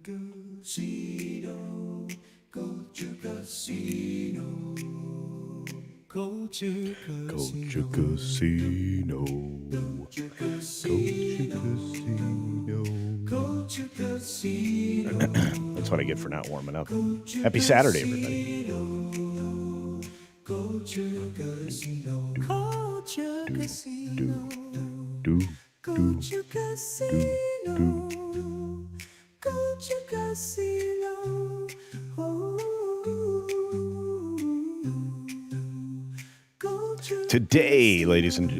Casino, Culture Casino, Culture Casino, Culture Casino, Culture Casino. That's what I get for not warming up. Happy Saturday, everybody. Culture Casino, Culture Casino, Culture Casino, Culture Casino. Today, ladies and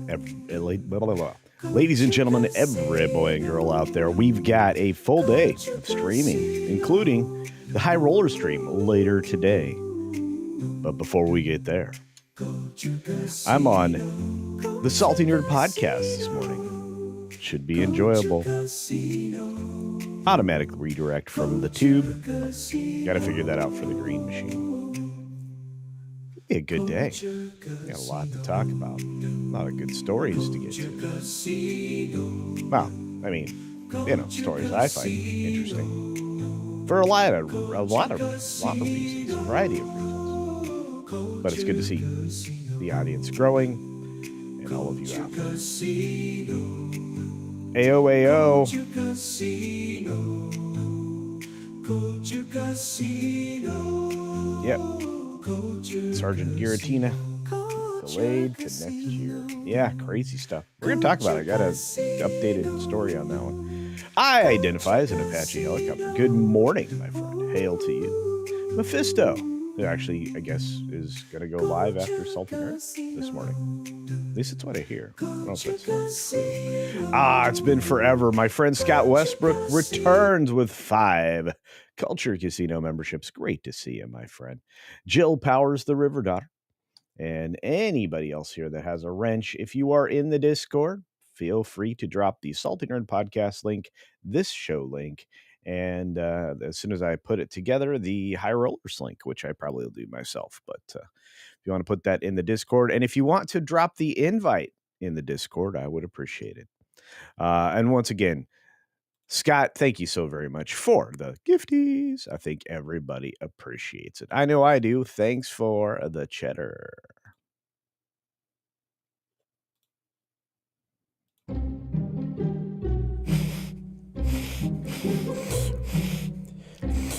gentlemen, every boy and girl out there, we've got a full day of streaming, including the High Roller stream later today. But before we get there, I'm on the Salty Nerd podcast this morning. Should be enjoyable. Automatic redirect from the tube. Got to figure that out for the green machine. Be a good day. Got a lot to talk about. A lot of good stories to get to. Well, I mean, stories I find interesting for a lot of reasons, a variety of reasons. But it's good to see the audience growing and all of you out there. Ayo. Yep. Sergeant Giratina delayed to next year. Yeah, crazy stuff. We're going to talk about it. I got an updated story on that one. I identify as an Apache helicopter. Good morning, my friend. Hail to you. Mephisto, who actually, I guess, is going to go live after Salty Nerd this morning. At least it's what I hear. I don't know if it's... it's been forever. My friend Scott Westbrook returns with 5 Culture Casino memberships. Great to see you, my friend. Jill Powers, the River Daughter. And anybody else here that has a wrench, if you are in the Discord, feel free to drop the Salty Nerd podcast link, this show link, and as soon as I put it together, the High Rollers link, which I probably will do myself. But if you want to put that in the Discord, and if you want to drop the invite in the Discord, I would appreciate it. And once again, Scott, thank you so very much for the gifties. I think everybody appreciates it. I know I do. Thanks for the cheddar.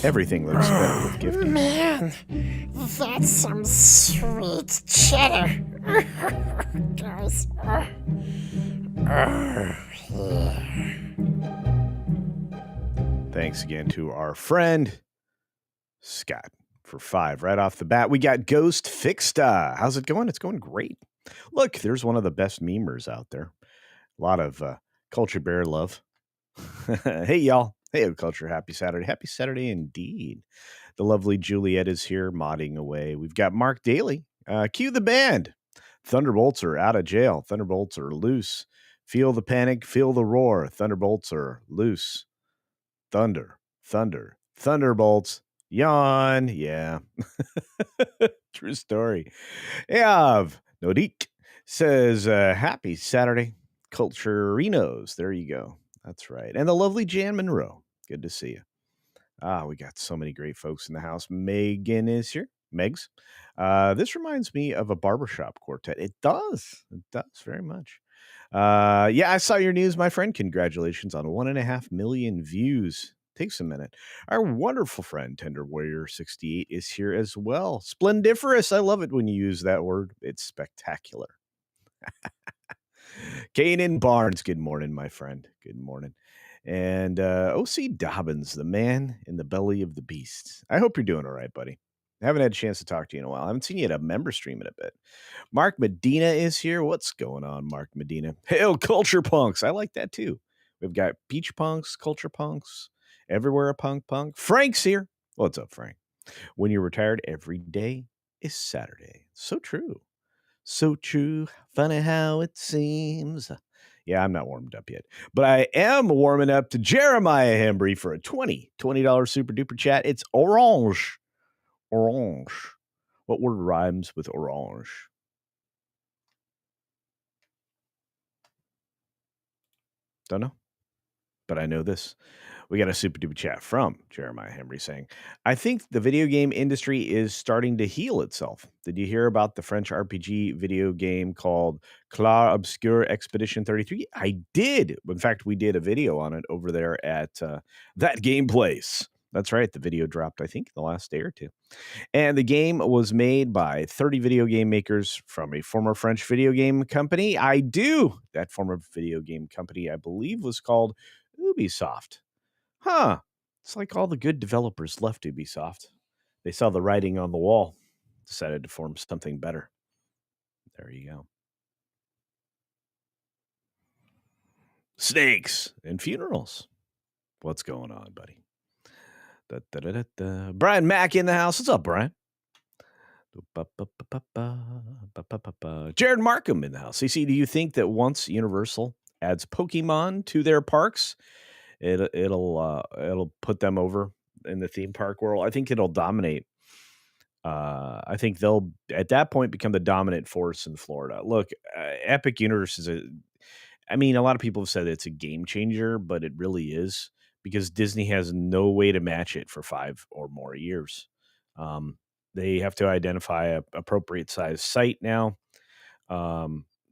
Everything looks better with gifties. Man, that's some sweet cheddar. Guys. Yeah. Thanks again to our friend, Scott, for 5 right off the bat. We got Ghost Fixta. How's it going? It's going great. Look, there's one of the best memers out there. A lot of Culture Bear love. Hey, y'all. Hey, Culture. Happy Saturday. Happy Saturday indeed. The lovely Juliet is here modding away. We've got Mark Daly. Cue the band. Thunderbolts are out of jail. Thunderbolts are loose. Feel the panic. Feel the roar. Thunderbolts are loose. Thunderbolts. Yawn. Yeah. True story. Yav Nodik says, happy Saturday, Cultureinos. There you go. That's right. And the lovely Jan Monroe. Good to see you. We got so many great folks in the house. Megan is here. Megs. This reminds me of a barbershop quartet. It does. It does very much. Yeah, I saw your news, my friend. Congratulations on 1.5 million views. Takes a minute. Our wonderful friend, Tender Warrior 68, is here as well. Splendiferous. I love it when you use that word. It's spectacular. Kanan Barnes. Good morning, my friend. Good morning. And O.C. Dobbins, the man in the belly of the beast. I hope you're doing all right, buddy. I haven't had a chance to talk to you in a while. I haven't seen you at a member stream in a bit. Mark Medina is here. What's going on, Mark Medina? Hail, Culture Punks. I like that, too. We've got Beach Punks, Culture Punks, everywhere a punk. Frank's here. What's up, Frank? When you're retired, every day is Saturday. So true. So true. Funny how it seems. Yeah, I'm not warmed up yet, but I am warming up to Jeremiah Hembry for a $20 super duper chat. It's orange. Orange. What word rhymes with orange? Don't know, but I know this. We got a super duper chat from Jeremiah Henry saying, I think the video game industry is starting to heal itself. Did you hear about the French RPG video game called Clair Obscur Expedition 33? I did. In fact, we did a video on it over there at That Game Place. That's right. The video dropped, I think, the last day or two. And the game was made by 30 video game makers from a former French video game company. I do. That former video game company, I believe, was called Ubisoft. Huh. It's like all the good developers left Ubisoft. They saw the writing on the wall, decided to form something better. There you go. Snakes and funerals. What's going on, buddy? Brian Mack in the house. What's up, Brian? Jared Markham in the house. CC, do you think that once Universal adds Pokemon to their parks, it'll put them over in the theme park world? I think it'll dominate. I think they'll at that point become the dominant force in Florida. Look, Epic Universe is a lot of people have said it's a game changer, but it really is because Disney has no way to match it for 5 or more years. They have to identify a appropriate size site now,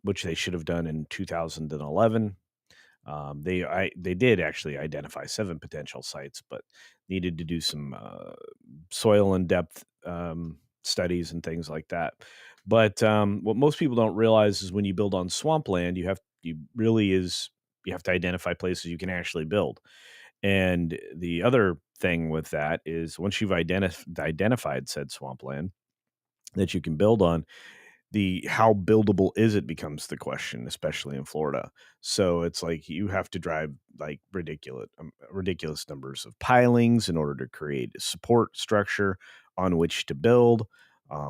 which they should have done in 2011. They did actually identify 7 potential sites, but needed to do some soil and depth studies and things like that. But what most people don't realize is when you build on swampland, you have to identify places you can actually build. And the other thing with that is once you've identified said swampland that you can build on, how buildable is it becomes the question, especially in Florida. So it's like you have to drive like ridiculous numbers of pilings in order to create a support structure on which to build.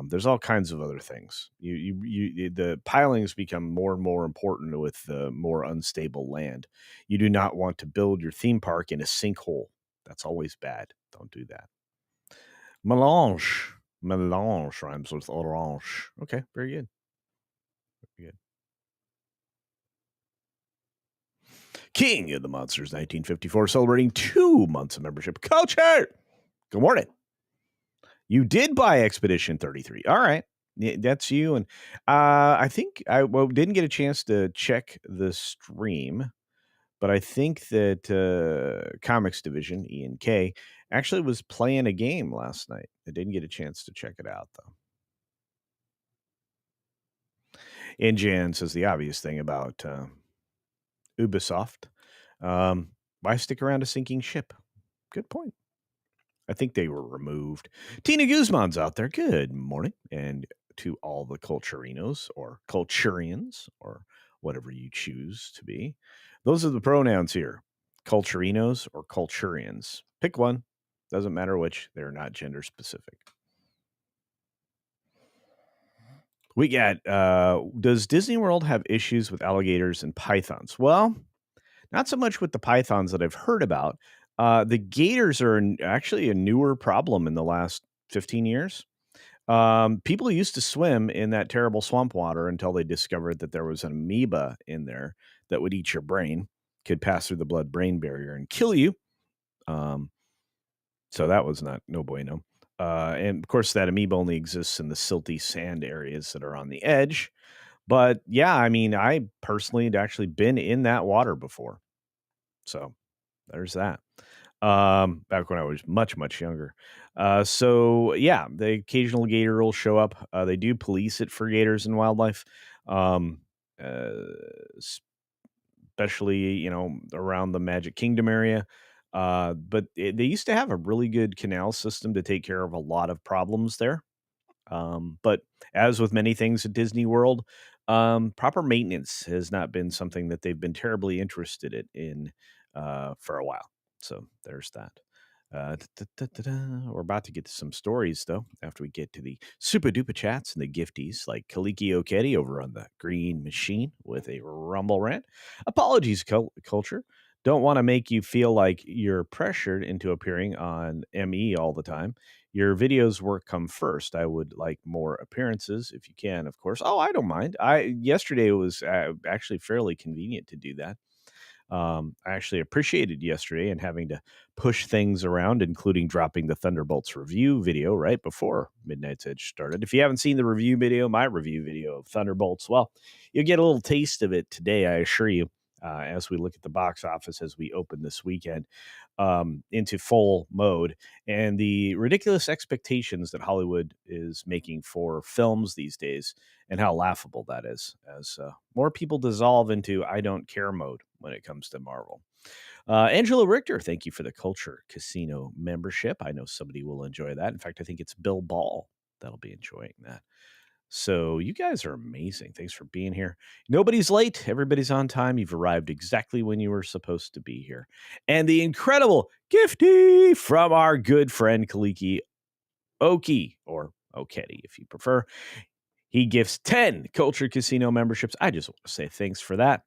There's all kinds of other things. The pilings become more and more important with the more unstable land. You do not want to build your theme park in a sinkhole. That's always bad. Don't do that. Melange rhymes with orange. Okay, very good. Very good. King of the Monsters 1954 celebrating 2 months of membership. Culture! Good morning. You did buy Expedition 33. All right. That's you. And I think I didn't get a chance to check the stream, but I think that Comics Division, Ian K, actually was playing a game last night. I didn't get a chance to check it out, though. And Jan says the obvious thing about Ubisoft. Why stick around a sinking ship? Good point. I think they were removed. Tina Guzman's out there. Good morning. And to all the Culturinos or Culturians or whatever you choose to be. Those are the pronouns here. Culturinos or Culturians. Pick one. Doesn't matter which. They're not gender specific. We got, does Disney World have issues with alligators and pythons? Well, not so much with the pythons that I've heard about. The gators are actually a newer problem in the last 15 years. People used to swim in that terrible swamp water until they discovered that there was an amoeba in there that would eat your brain, could pass through the blood-brain barrier and kill you. So that was no bueno. And of course, that amoeba only exists in the silty sand areas that are on the edge. But yeah, I personally had actually been in that water before. So there's that. Back when I was much, much younger. So yeah, the occasional gator will show up. They do police it for gators and wildlife. Especially, around the Magic Kingdom area. But they used to have a really good canal system to take care of a lot of problems there. But as with many things at Disney World, proper maintenance has not been something that they've been terribly interested in for a while. So there's that. We're about to get to some stories, though, after we get to the super duper chats and the gifties like Kaliki Okedi over on the Green Machine with a rumble rant. Apologies, Culture. Don't want to make you feel like you're pressured into appearing on ME all the time. Your videos work come first. I would like more appearances if you can, of course. Oh, I don't mind. Yesterday was actually fairly convenient to do that. I actually appreciated yesterday and having to push things around, including dropping the Thunderbolts review video right before Midnight's Edge started. If you haven't seen the review video, my review video of Thunderbolts, well, you'll get a little taste of it today, I assure you, as we look at the box office as we open this weekend into full mode and the ridiculous expectations that Hollywood is making for films these days and how laughable that is as more people dissolve into I don't care mode when it comes to Marvel. Angela Richter, thank you for the Culture Casino membership. I know somebody will enjoy that. In fact, I think it's Bill Ball that'll be enjoying that. So you guys are amazing. Thanks for being here. Nobody's late. Everybody's on time. You've arrived exactly when you were supposed to be here. And the incredible gifty from our good friend Kaliki Oki, or Okedi if you prefer. He gifts 10 Culture Casino memberships. I just want to say thanks for that.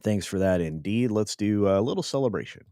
Thanks for that indeed. Let's do a little celebration.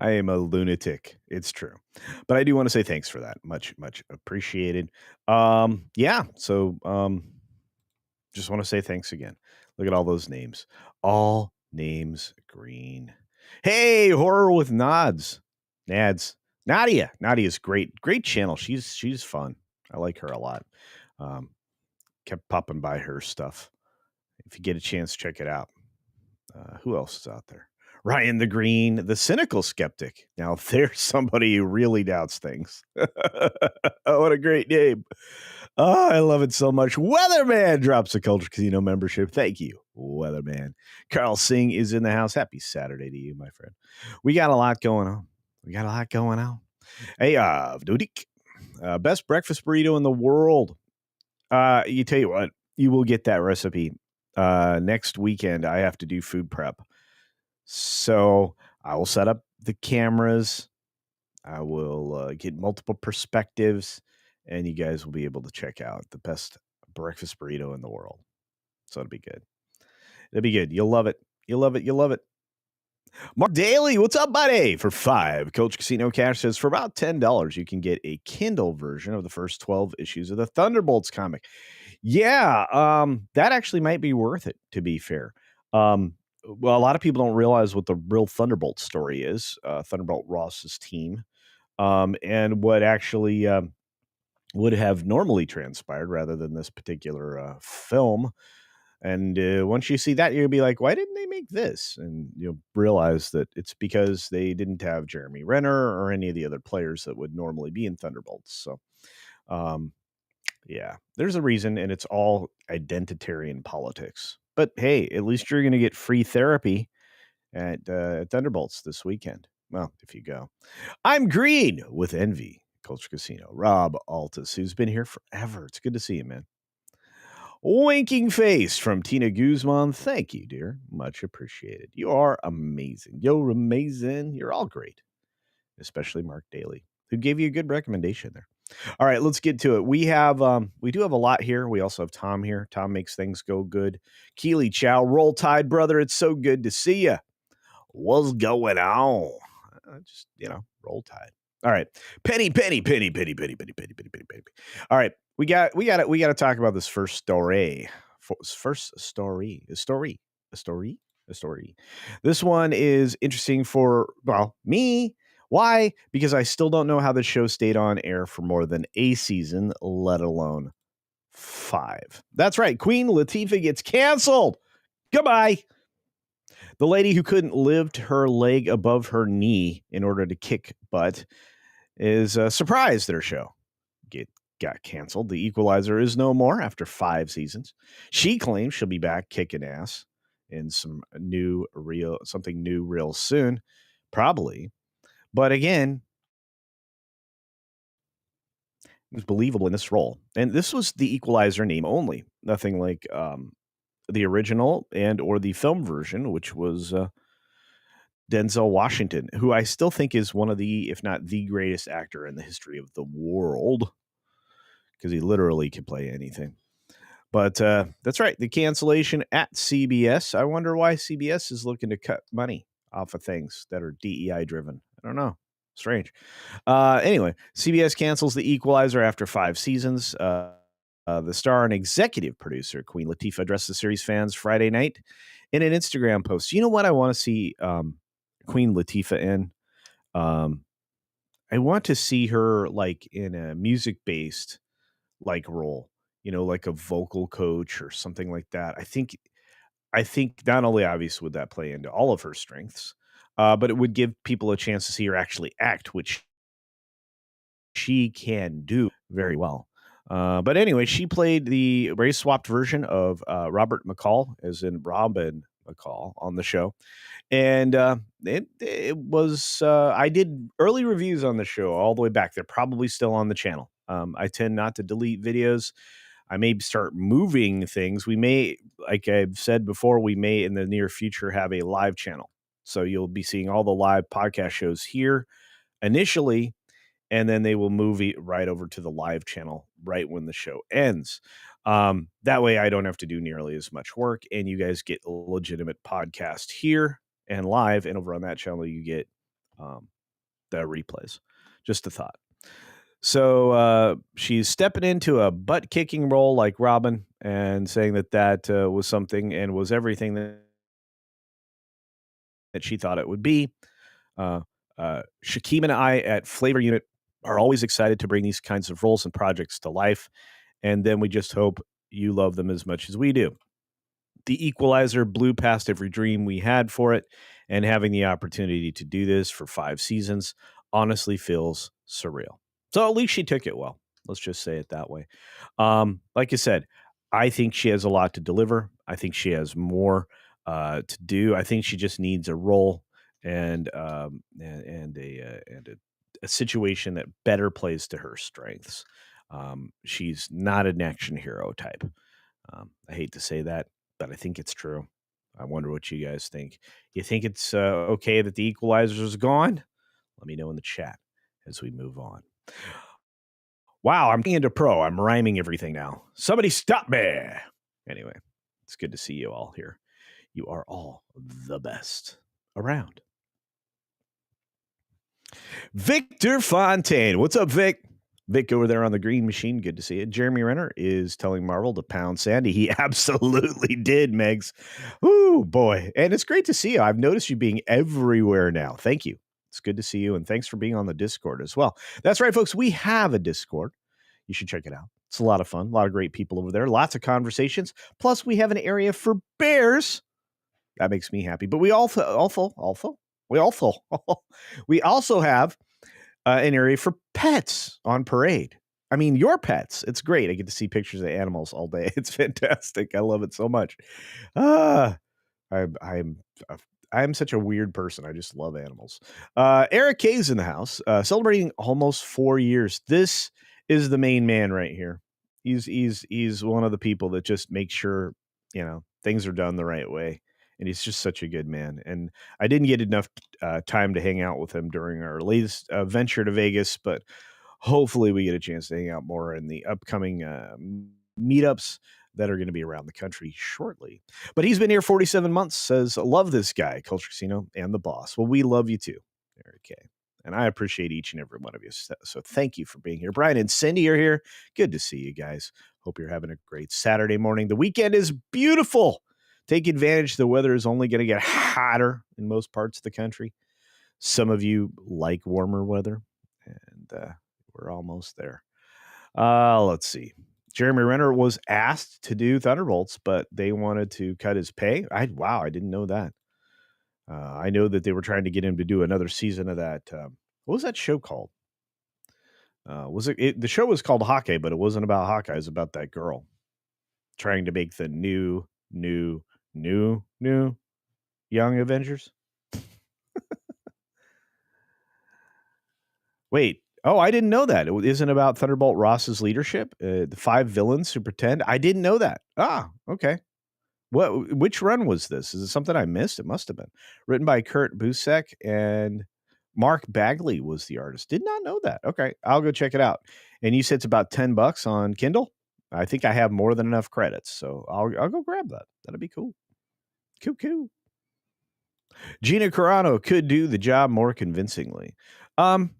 I am a lunatic. It's true. But I do want to say thanks for that. Much, much appreciated. Yeah. So just want to say thanks again. Look at all those names. All names green. Hey, Horror with Nods. Nads. Nadia. Nadia's great. Great channel. She's fun. I like her a lot. Kept popping by her stuff. If you get a chance, check it out. Who else is out there? Ryan the Green, the cynical skeptic. Now, there's somebody who really doubts things. Oh, what a great name. Oh, I love it so much. Weatherman drops a Culture Casino membership. Thank you, Weatherman. Carl Singh is in the house. Happy Saturday to you, my friend. We got a lot going on. Hey, Dudik, best breakfast burrito in the world. You tell you what, you will get that recipe. Next weekend, I have to do food prep. So I will set up the cameras. I will get multiple perspectives, and you guys will be able to check out the best breakfast burrito in the world. So it'll be good. It'll be good. You'll love it. You'll love it. You'll love it. Mark Daly, what's up, buddy? For $5, Culture Casino Cash says for about $10, you can get a Kindle version of the first 12 issues of the Thunderbolts comic. Yeah, that actually might be worth it, to be fair. Well, a lot of people don't realize what the real Thunderbolt story is. Thunderbolt Ross's team, and what actually would have normally transpired rather than this particular film. And once you see that, you'll be like, why didn't they make this? And you'll realize that it's because they didn't have Jeremy Renner or any of the other players that would normally be in Thunderbolts. So, yeah, there's a reason, and it's all identitarian politics. But hey, at least you're going to get free therapy at Thunderbolts this weekend. Well, if you go. I'm Green with Envy, Culture Casino. Rob Altus, who's been here forever. It's good to see you, man. Winking Face from Tina Guzman. Thank you, dear. Much appreciated. You are amazing. You're amazing. You're all great. Especially Mark Daly, who gave you a good recommendation there. All right, let's get to it. We do have a lot here. We also have Tom here. Tom makes things go good. Keely Chow, Roll Tide, brother. It's so good to see you. What's going on? Just, Roll Tide. All right. Penny. All right. We got to talk about this first story. A story. This one is interesting for, me. Why? Because I still don't know how the show stayed on air for more than a season, let alone 5. That's right. Queen Latifah gets canceled. Goodbye. The lady who couldn't lift her leg above her knee in order to kick butt is surprised that her show got canceled. The Equalizer is no more after 5 seasons. She claims she'll be back kicking ass in something new real soon. probably. But again, he was believable in this role. And this was the Equalizer name only. Nothing like the original and or the film version, which was Denzel Washington, who I still think is one of the, if not the greatest actor in the history of the world, because he literally can play anything. But that's right, the cancellation at CBS. I wonder why CBS is looking to cut money off of things that are DEI driven. I don't know. Strange. Anyway, CBS cancels The Equalizer after 5 seasons. The star and executive producer, Queen Latifah, addressed the series fans Friday night in an Instagram post. You know what I want to see Queen Latifah in? I want to see her like in a music-based like role, like a vocal coach or something like that. I think not only obvious would that play into all of her strengths, but it would give people a chance to see her actually act, which she can do very well. But anyway, she played the race swapped version of Robert McCall, as in Robin McCall, on the show. And it was, I did early reviews on the show all the way back. They're probably still on the channel. I tend not to delete videos. I may start moving things. We may, like I've said before, we may in the near future have a live channel. So you'll be seeing all the live podcast shows here initially, and then they will move right over to the live channel right when the show ends. That way I don't have to do nearly as much work, and you guys get a legitimate podcast here and live, and over on that channel you get the replays. Just a thought. So she's stepping into a butt-kicking role like Robin and saying that was something and was everything that she thought it would be. Shakeem and I at Flavor Unit are always excited to bring these kinds of roles and projects to life, and then we just hope you love them as much as we do. The Equalizer blew past every dream we had for it, and having the opportunity to do this for 5 seasons honestly feels surreal. So at least she took it well. Let's just say it that way. Like I said, I think she has a lot to deliver. I think she has more to do. I think she just needs a role and a situation that better plays to her strengths. She's not an action hero type. I hate to say that, but I think it's true. I wonder what you guys think. You think it's okay that the Equalizer is gone? Let me know in the chat as we move on. Wow, I'm into pro. I'm rhyming everything now. Somebody stop me. Anyway, it's good to see you all here. You are all the best around. Victor Fontaine. What's up, Vic? Vic over there on the green machine. Good to see you. Jeremy Renner is telling Marvel to pound Sandy. He absolutely did, Megs. Ooh, boy. And it's great to see you. I've noticed you being everywhere now. Thank you. It's good to see you. And thanks for being on the Discord as well. That's right, folks. We have a Discord. You should check it out. It's a lot of fun. A lot of great people over there. Lots of conversations. Plus, we have an area for bears. That makes me happy. But we we also have an area for pets on parade. I mean, your pets. It's great. I get to see pictures of animals all day. It's fantastic. I love it so much. I'm such a weird person. I just love animals. Eric K's in the house, celebrating almost 4 years. This is the main man right here. He's one of the people that just makes sure things are done the right way. And he's just such a good man. And I didn't get enough time to hang out with him during our latest venture to Vegas, but hopefully we get a chance to hang out more in the upcoming meetups that are going to be around the country shortly. But he's been here 47 months, says, love this guy, Culture Casino, and the boss. Well, we love you too, Eric K. And I appreciate each and every one of you. So thank you for being here. Brian and Cindy are here. Good to see you guys. Hope you're having a great Saturday morning. The weekend is beautiful. Take advantage. The weather is only going to get hotter in most parts of the country. Some of you like warmer weather, and we're almost there. Let's see. Jeremy Renner was asked to do Thunderbolts, but they wanted to cut his pay. I didn't know that. I know that they were trying to get him to do another season of that. What was that show called? The show was called Hawkeye, but it wasn't about Hawkeye. It was about that girl trying to make the new Young Avengers. Wait. Oh, I didn't know that. It isn't about Thunderbolt Ross's leadership. The 5 villains who pretend. I didn't know that. Ah, okay. Which run was this? Is it something I missed? It must have been written by Kurt Busek and Mark Bagley was the artist. Did not know that. Okay, I'll go check it out. And you said it's about $10 on Kindle. I think I have more than enough credits, so I'll go grab that. That'd be cool. Cool. Gina Carano could do the job more convincingly. Um,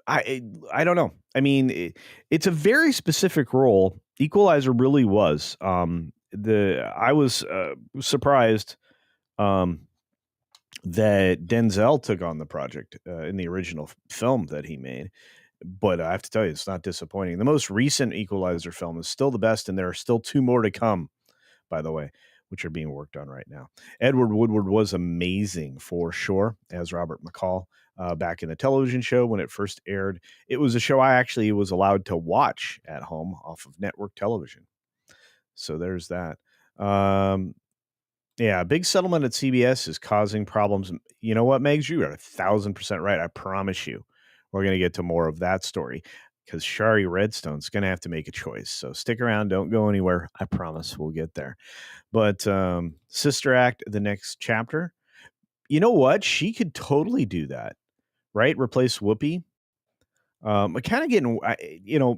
I don't know. I mean, it's a very specific role. Equalizer really was. I was surprised that Denzel took on the project in the original film that he made. But I have to tell you, it's not disappointing. The most recent Equalizer film is still the best, and there are still 2 more to come, by the way, which are being worked on right now. Edward Woodward was amazing for sure as Robert McCall back in the television show when it first aired. It was a show I actually was allowed to watch at home off of network television. So there's that. Yeah, big settlement at CBS is causing problems. You know what, Megs? You are 1,000% right. I promise you. We're going to get to more of that story because Shari Redstone's going to have to make a choice. So stick around. Don't go anywhere. I promise we'll get there. But Sister Act, the next chapter, you know what? She could totally do that, right? Replace Whoopi. I kind of getting,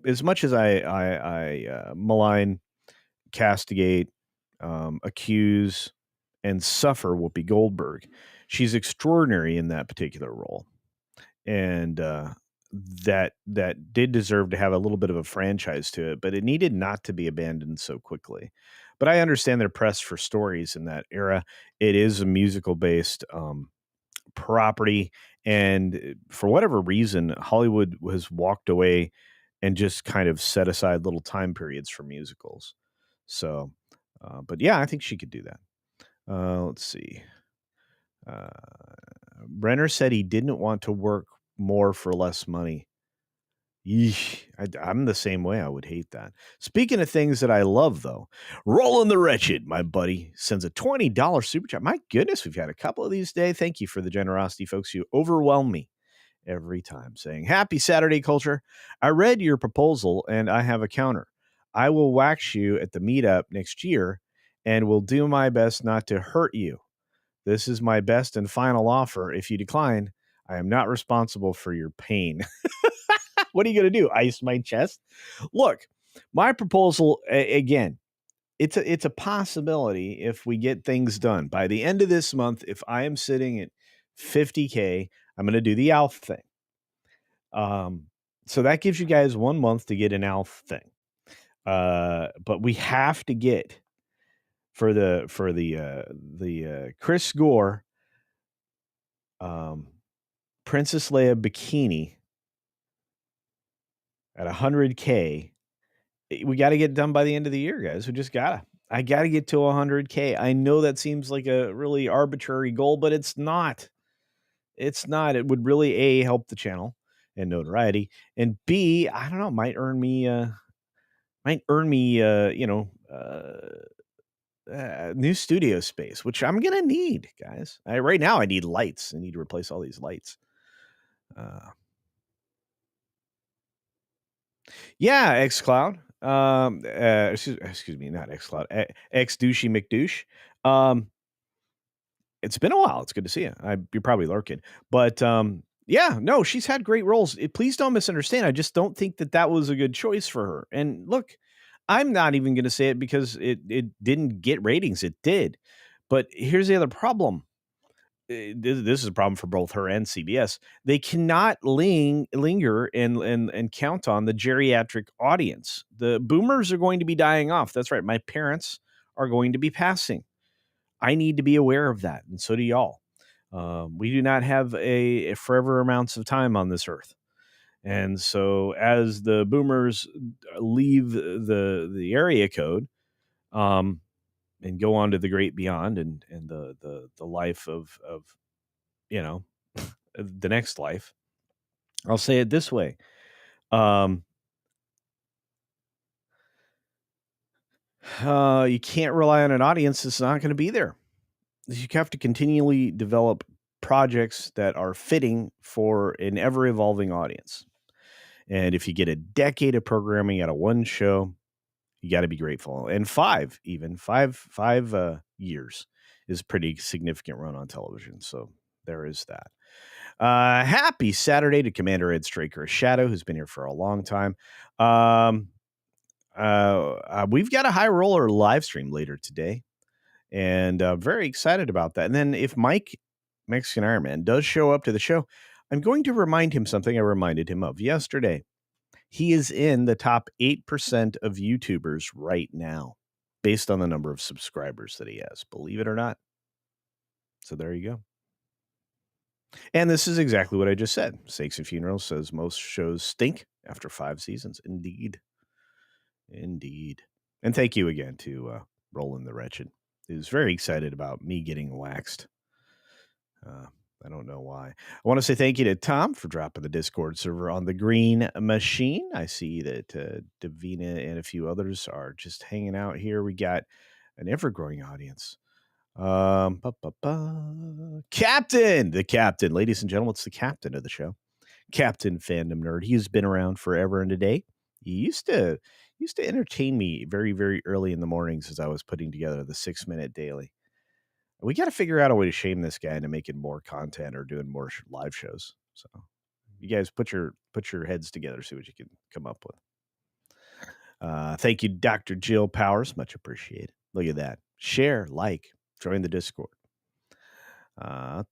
as much as I malign, castigate, accuse, and suffer Whoopi Goldberg, she's extraordinary in that particular role. And that did deserve to have a little bit of a franchise to it, but it needed not to be abandoned so quickly. But I understand they're pressed for stories in that era. It is a musical based property, and for whatever reason, Hollywood has walked away and just kind of set aside little time periods for musicals. So, but yeah, I think she could do that. Let's see. Brenner said he didn't want to work more for less money. Yeesh, I'm the same way. I would hate that. Speaking of things that I love, though, Roland the Wretched, my buddy, sends a $20 super chat. My goodness, we've had a couple of these today. Thank you for the generosity, folks. You overwhelm me every time, saying, "Happy Saturday, Culture. I read your proposal, and I have a counter. I will wax you at the meetup next year, and will do my best not to hurt you. This is my best and final offer. If you decline, I am not responsible for your pain." What are you going to do? Ice my chest? Look, my proposal, again, it's a possibility if we get things done. By the end of this month, if I am sitting at 50K, I'm going to do the ALF thing. So that gives you guys 1 month to get an ALF thing. But we have to get for the Chris Gore Princess Leia bikini at 100K. We got to get done by the end of the year, guys. I got to get to 100K. I know that seems like a really arbitrary goal, but it's not. It's not. It would really help the channel and notoriety, and B, I don't know, might earn me new studio space, which I'm gonna need, guys. Right now I need lights. I need to replace all these lights. Yeah, xCloud. Excuse me, not xCloud. X Douchey McDouche. It's been a while. It's good to see you. You're probably lurking, but yeah, no, she's had great roles. Please don't misunderstand. I just don't think that was a good choice for her. And look, I'm not even going to say it because it didn't get ratings. It did, but here's the other problem. This is a problem for both her and CBS. They cannot linger and count on the geriatric audience. The boomers are going to be dying off. That's right. My parents are going to be passing. I need to be aware of that, and so do y'all. We do not have a forever amounts of time on this earth. And so as the boomers leave the area code, and go on to the great beyond and the life of the next life, I'll say it this way. You can't rely on an audience that's not going to be there. You have to continually develop projects that are fitting for an ever-evolving audience. And if you get a decade of programming out of one show, you got to be grateful. And five years is a pretty significant run on television. So there is that. Happy Saturday to Commander Ed Straker Shadow, who's been here for a long time. We've got a high roller live stream later today, and very excited about that. And then if Mike, Mexican Iron Man, does show up to the show, I'm going to remind him something I reminded him of yesterday. He is in the top 8% of YouTubers right now, based on the number of subscribers that he has, believe it or not. So there you go. And this is exactly what I just said. Sakes and Funerals says most shows stink after 5 seasons. Indeed. And thank you again to Roland the Wretched, who's very excited about me getting waxed. I don't know why. I want to say thank you to Tom for dropping the Discord server on the green machine. I see that Davina and a few others are just hanging out here. We got an ever-growing audience. Captain, the captain. Ladies and gentlemen, it's the captain of the show. Captain Fandom Nerd. He's been around forever and a day. He used to entertain me very, very early in the mornings as I was putting together the 6-minute daily. We got to figure out a way to shame this guy into making more content or doing more live shows. So you guys put your heads together, see what you can come up with. Thank you, Dr. Jill Powers. Much appreciated. Look at that. Share, like, join the Discord. All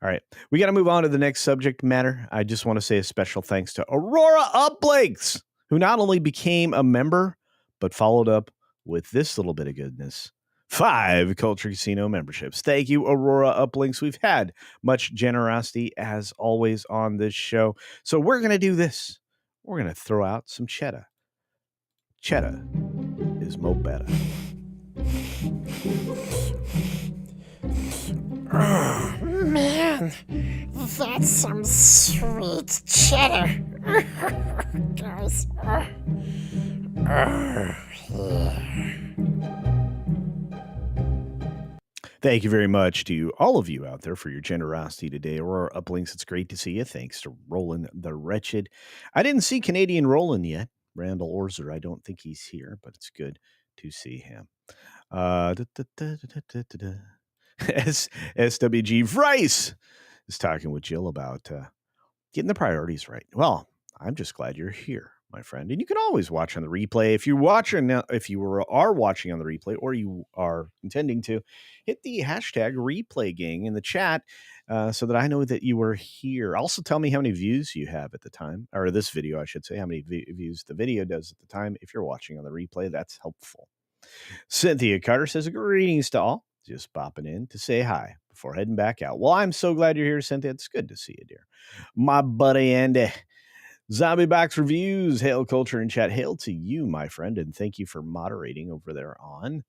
right. We got to move on to the next subject matter. I just want to say a special thanks to Aurora Uplinks, who not only became a member, but followed up with this little bit of goodness. 5 Culture Casino memberships. Thank you, Aurora Uplinks. We've had much generosity, as always, on this show. So we're going to do this. We're going to throw out some cheddar. Cheddar is mo better. Oh, man. That's some sweet cheddar. Guys. Yeah. Thank you very much to all of you out there for your generosity today. Aurora Uplinks, it's great to see you. Thanks to Roland the Wretched. I didn't see Canadian Roland yet. Randall Orzer, I don't think he's here, but it's good to see him. SWG Rice is talking with Jill about getting the priorities right. Well, I'm just glad you're here, my friend. And you can always watch on the replay. If you are watching on the replay, or you are intending to, hit the hashtag replay gang in the chat so that I know that you were here. Also, tell me how many views you have at the time, or this video, I should say, how many views the video does at the time. If you're watching on the replay, that's helpful. Cynthia Carter says, greetings to all. Just popping in to say hi before heading back out. Well, I'm so glad you're here, Cynthia. It's good to see you, dear. My buddy Andy. Zombie Box Reviews. Hail Culture in chat. Hail to you, my friend. And thank you for moderating over there on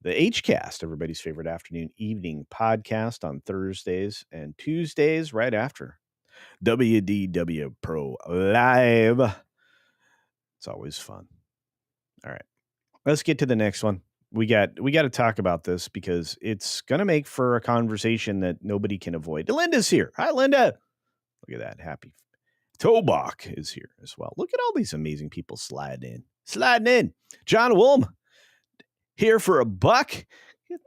the HCast, everybody's favorite afternoon, evening podcast on Thursdays and Tuesdays right after WDW Pro Live. It's always fun. All right. Let's get to the next one. We got to talk about this because it's going to make for a conversation that nobody can avoid. Linda's here. Hi, Linda. Look at that. Happy. Tobach is here as well. Look at all these amazing people sliding in. John Wolm here for $1.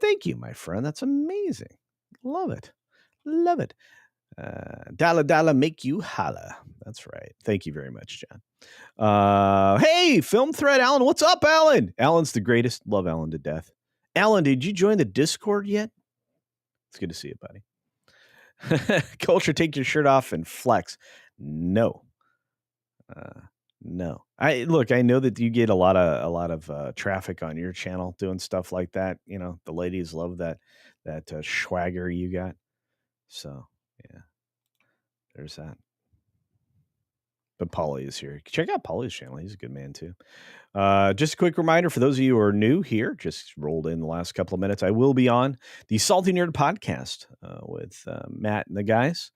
Thank you, my friend. That's amazing. Love it. Dollar make you holla. That's right. Thank you very much, John. Hey, Film Thread Alan. What's up, Alan? Alan's the greatest. Love Alan to death. Alan, did you join the Discord yet? It's good to see you, buddy. Culture, take your shirt off and flex. No. No. I know that you get a lot of traffic on your channel doing stuff like that. You know, the ladies love that swagger you got. So, yeah. There's that. But Paulie is here. Check out Paulie's channel. He's a good man, too. Just a quick reminder for those of you who are new here, just rolled in the last couple of minutes. I will be on the Salty Nerd podcast with Matt and the guys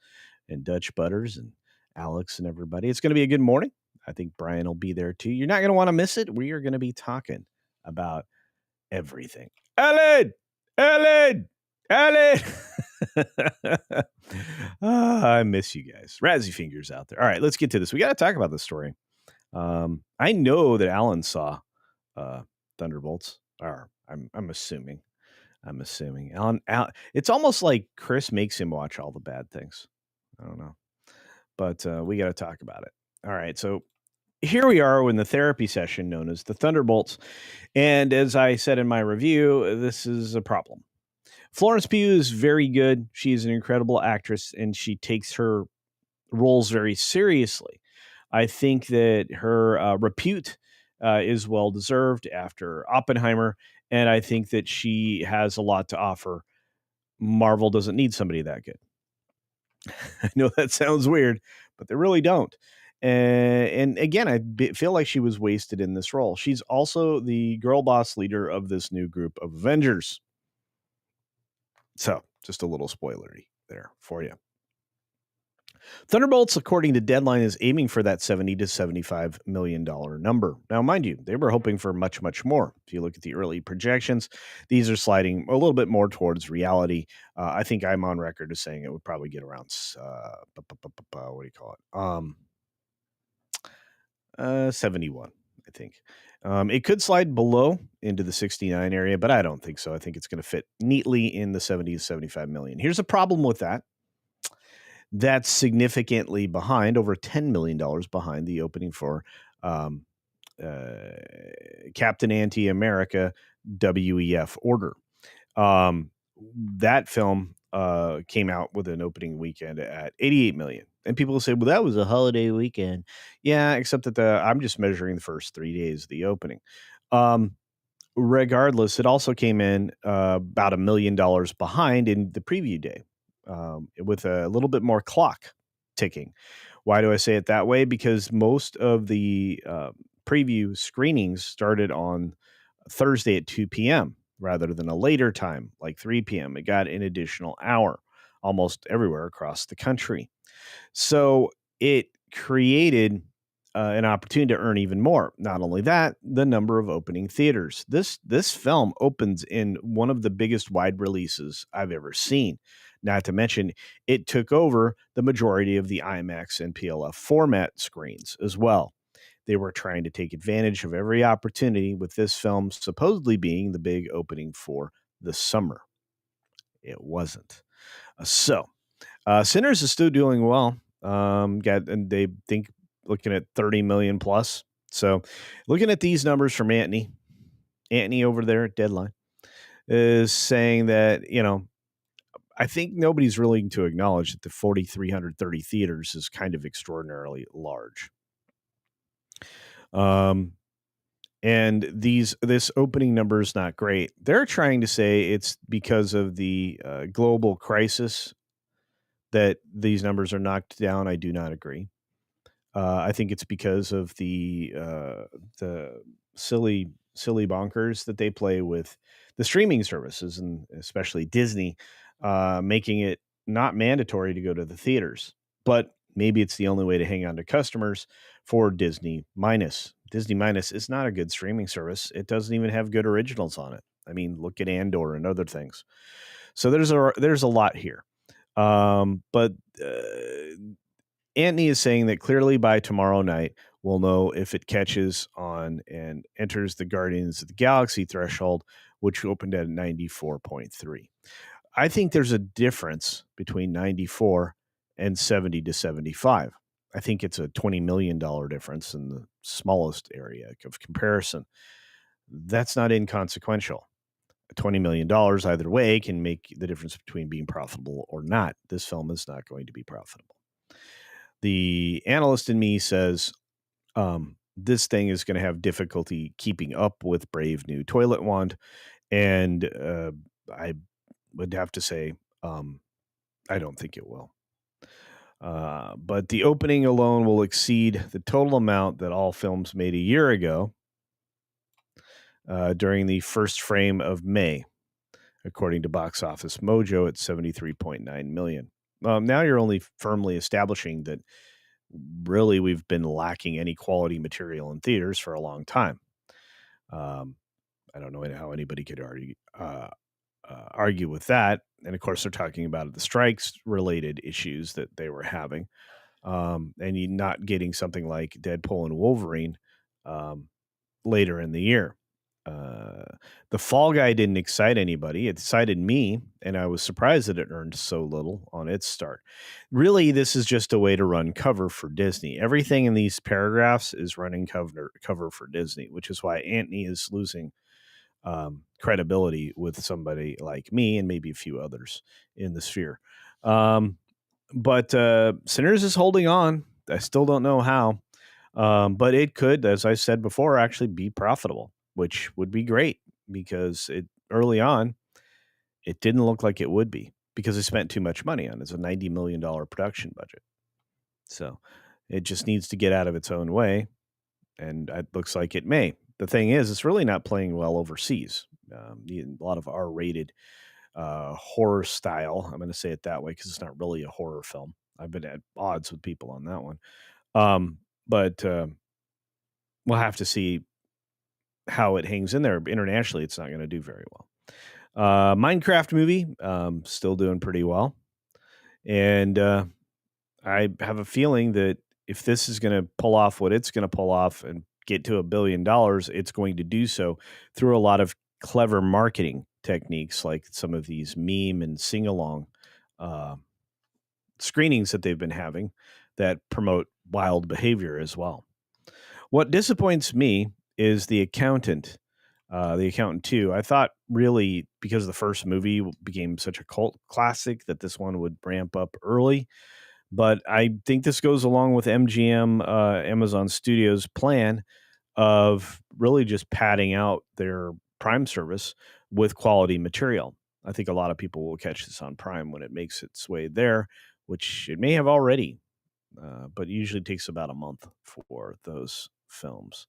and Dutch Butters and Alex and everybody. It's going to be a good morning. I think Brian will be there, too. You're not going to want to miss it. We are going to be talking about everything. Alan! Ellen! Ellen! I miss you guys. Razzie fingers out there. All right, let's get to this. We got to talk about this story. I know that Alan saw Thunderbolts. Or I'm assuming. Alan, it's almost like Chris makes him watch all the bad things. I don't know. But we got to talk about it. All right, so here we are in the therapy session known as the Thunderbolts. And as I said in my review, this is a problem. Florence Pugh is very good. She is an incredible actress, and she takes her roles very seriously. I think that her repute is well deserved after Oppenheimer, and I think that she has a lot to offer. Marvel doesn't need somebody that good. I know that sounds weird, but they really don't. And again, feel like she was wasted in this role. She's also the girl boss leader of this new group of Avengers. So, just a little spoilery there for you. Thunderbolts, according to Deadline, is aiming for that $70 to $75 million number. Now, mind you, they were hoping for much, much more. If you look at the early projections, these are sliding a little bit more towards reality. I think I'm on record as saying it would probably get around, what do you call it? 71, I think. It could slide below into the 69 area, but I don't think so. I think it's going to fit neatly in the 70 to 75 million. Here's a problem with that. That's significantly behind, over $10 million behind the opening for Captain Anti-America WEF Order. That film came out with an opening weekend at 88 million. And people will say, well, that was a holiday weekend. Yeah, except that I'm just measuring the first 3 days of the opening. Regardless, it also came in about $1 million behind in the preview day. With a little bit more clock ticking. Why do I say it that way? Because most of the preview screenings started on Thursday at 2 p.m. rather than a later time, like 3 p.m. It got an additional hour almost everywhere across the country. So it created an opportunity to earn even more. Not only that, the number of opening theaters. This film opens in one of the biggest wide releases I've ever seen. Not to mention, it took over the majority of the IMAX and PLF format screens as well. They were trying to take advantage of every opportunity, with this film supposedly being the big opening for the summer. It wasn't. Sinners is still doing well. And they think looking at 30 million plus. So looking at these numbers from Anthony over there at Deadline is saying that, I think nobody's willing to acknowledge that the 4,330 theaters is kind of extraordinarily large. And this opening number is not great. They're trying to say it's because of the global crisis that these numbers are knocked down. I do not agree. I think it's because of the silly bonkers that they play with the streaming services, and especially Disney, making it not mandatory to go to the theaters. But maybe it's the only way to hang on to customers for Disney Minus. Disney Minus is not a good streaming service. It doesn't even have good originals on it. I mean, look at Andor and other things. So there's a lot here. But Anthony is saying that clearly by tomorrow night, we'll know if it catches on and enters the Guardians of the Galaxy threshold, which opened at 94.3. I think there's a difference between 94 and 70 to 75. I think it's a $20 million difference in the smallest area of comparison. That's not inconsequential. $20 million either way can make the difference between being profitable or not. This film is not going to be profitable. The analyst in me says this thing is going to have difficulty keeping up with Brave New Toilet Wand. And I would have to say I don't think it will. But the opening alone will exceed the total amount that all films made a year ago during the first frame of May, according to Box Office Mojo at 73.9 million. Now you're only firmly establishing that really we've been lacking any quality material in theaters for a long time. I don't know how anybody could argue with that. And of course, they're talking about the strikes related issues that they were having. And you not getting something like Deadpool and Wolverine um, later in the year. Uh, the Fall Guy didn't excite anybody. It excited me, and I was surprised that it earned so little on its start. Really, this is just a way to run cover for Disney. Everything in these paragraphs is running cover for Disney, which is why Antony is losing credibility with somebody like me and maybe a few others in the sphere. But Sinners is holding on. I still don't know how. But it could, as I said before, actually be profitable, which would be great because early on, it didn't look like it would be because they spent too much money on it. It's a $90 million production budget. So it just needs to get out of its own way. And it looks like it may. The thing is, it's really not playing well overseas. A lot of R-rated horror style. I'm going to say it that way because it's not really a horror film. I've been at odds with people on that one. But we'll have to see how it hangs in there. Internationally, it's not going to do very well. Minecraft movie, still doing pretty well. And I have a feeling that if this is going to pull off what it's going to pull off and get to $1 billion, it's going to do so through a lot of clever marketing techniques like some of these meme and sing-along screenings that they've been having that promote wild behavior as well. What disappoints me is The Accountant 2. I thought really because the first movie became such a cult classic that this one would ramp up early. But I think this goes along with MGM, Amazon Studios' plan of really just padding out their Prime service with quality material. I think a lot of people will catch this on Prime when it makes its way there, which it may have already, but usually takes about a month for those films.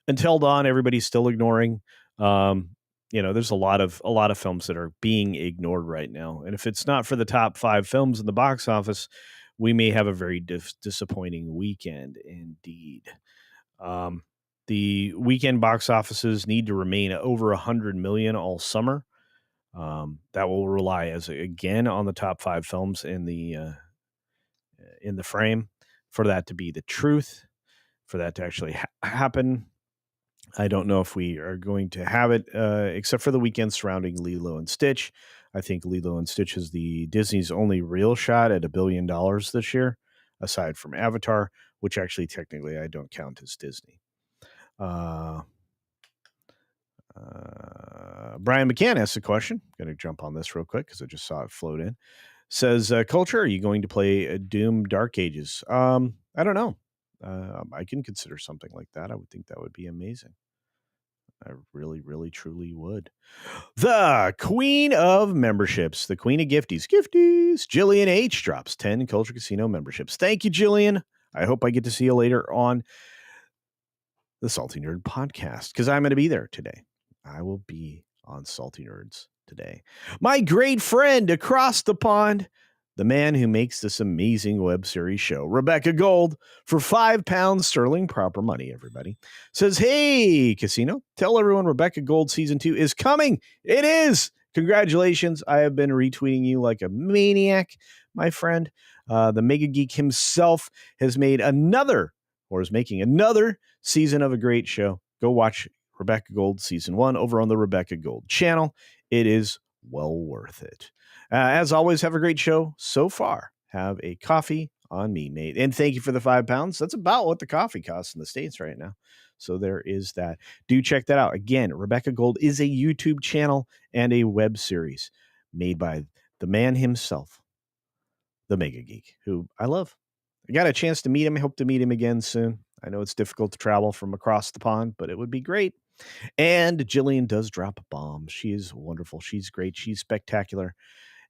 Until Dawn, everybody's still ignoring. There's a lot of films that are being ignored right now, and if it's not for the top 5 films in the box office, we may have a very disappointing weekend indeed. The weekend box offices need to remain over 100 million all summer. That will rely again on the top 5 films in the frame for that to be the truth, for that to actually happen. I don't know if we are going to have it, except for the weekend surrounding Lilo and Stitch. I think Lilo and Stitch is Disney's only real shot at $1 billion this year, aside from Avatar, which actually technically I don't count as Disney. Brian McCann asks a question. Going to jump on this real quick because I just saw it float in. Says, Culture, are you going to play Doom Dark Ages? I don't know. I can consider something like that. I would think that would be amazing. I really, really, truly would. The Queen of Memberships, the Queen of Gifties, Jillian H. drops 10 Culture Casino memberships. Thank you, Jillian. I hope I get to see you later on the Salty Nerd podcast because I'm going to be there today. I will be on Salty Nerds today. My great friend across the pond, the man who makes this amazing web series show, Rebecca Gold, for £5 sterling proper money, everybody, says, hey, Casino, tell everyone Rebecca Gold Season 2 is coming. It is. Congratulations. I have been retweeting you like a maniac, my friend. The Mega Geek himself is making another season of a great show. Go watch Rebecca Gold Season 1 over on the Rebecca Gold channel. It is well worth it. As always, have a great show so far. Have a coffee on me, mate. And thank you for the £5. That's about what the coffee costs in the States right now. So there is that. Do check that out. Again, Rebecca Gold is a YouTube channel and a web series made by the man himself, the Mega Geek, who I love. I got a chance to meet him. I hope to meet him again soon. I know it's difficult to travel from across the pond, but it would be great. And Jillian does drop a bomb. She is wonderful. She's great. She's spectacular.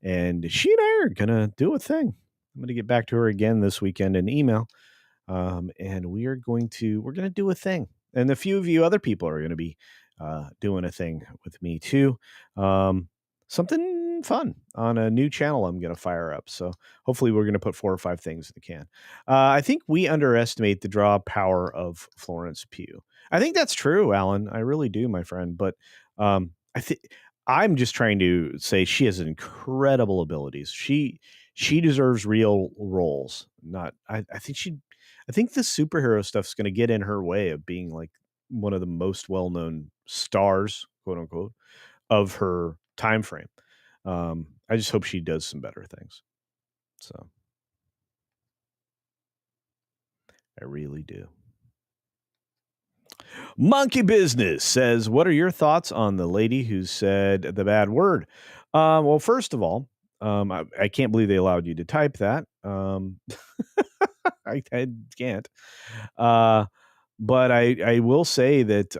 And she and I are going to do a thing. I'm going to get back to her again this weekend in email. And we're going to do a thing. And a few of you other people are going to be doing a thing with me too. Something fun on a new channel I'm going to fire up. So hopefully we're going to put 4 or 5 things in the can. I think we underestimate the draw power of Florence Pugh. I think that's true, Alan. I really do, my friend. But I think I'm just trying to say she has incredible abilities. She deserves real roles. Not I think this superhero stuff's going to get in her way of being like one of the most well-known stars, quote unquote, of her time frame. I just hope she does some better things. So I really do. Monkey Business says, "What are your thoughts on the lady who said the bad word?" Well, first of all, I can't believe they allowed you to type that. I can't. Uh, but I will say that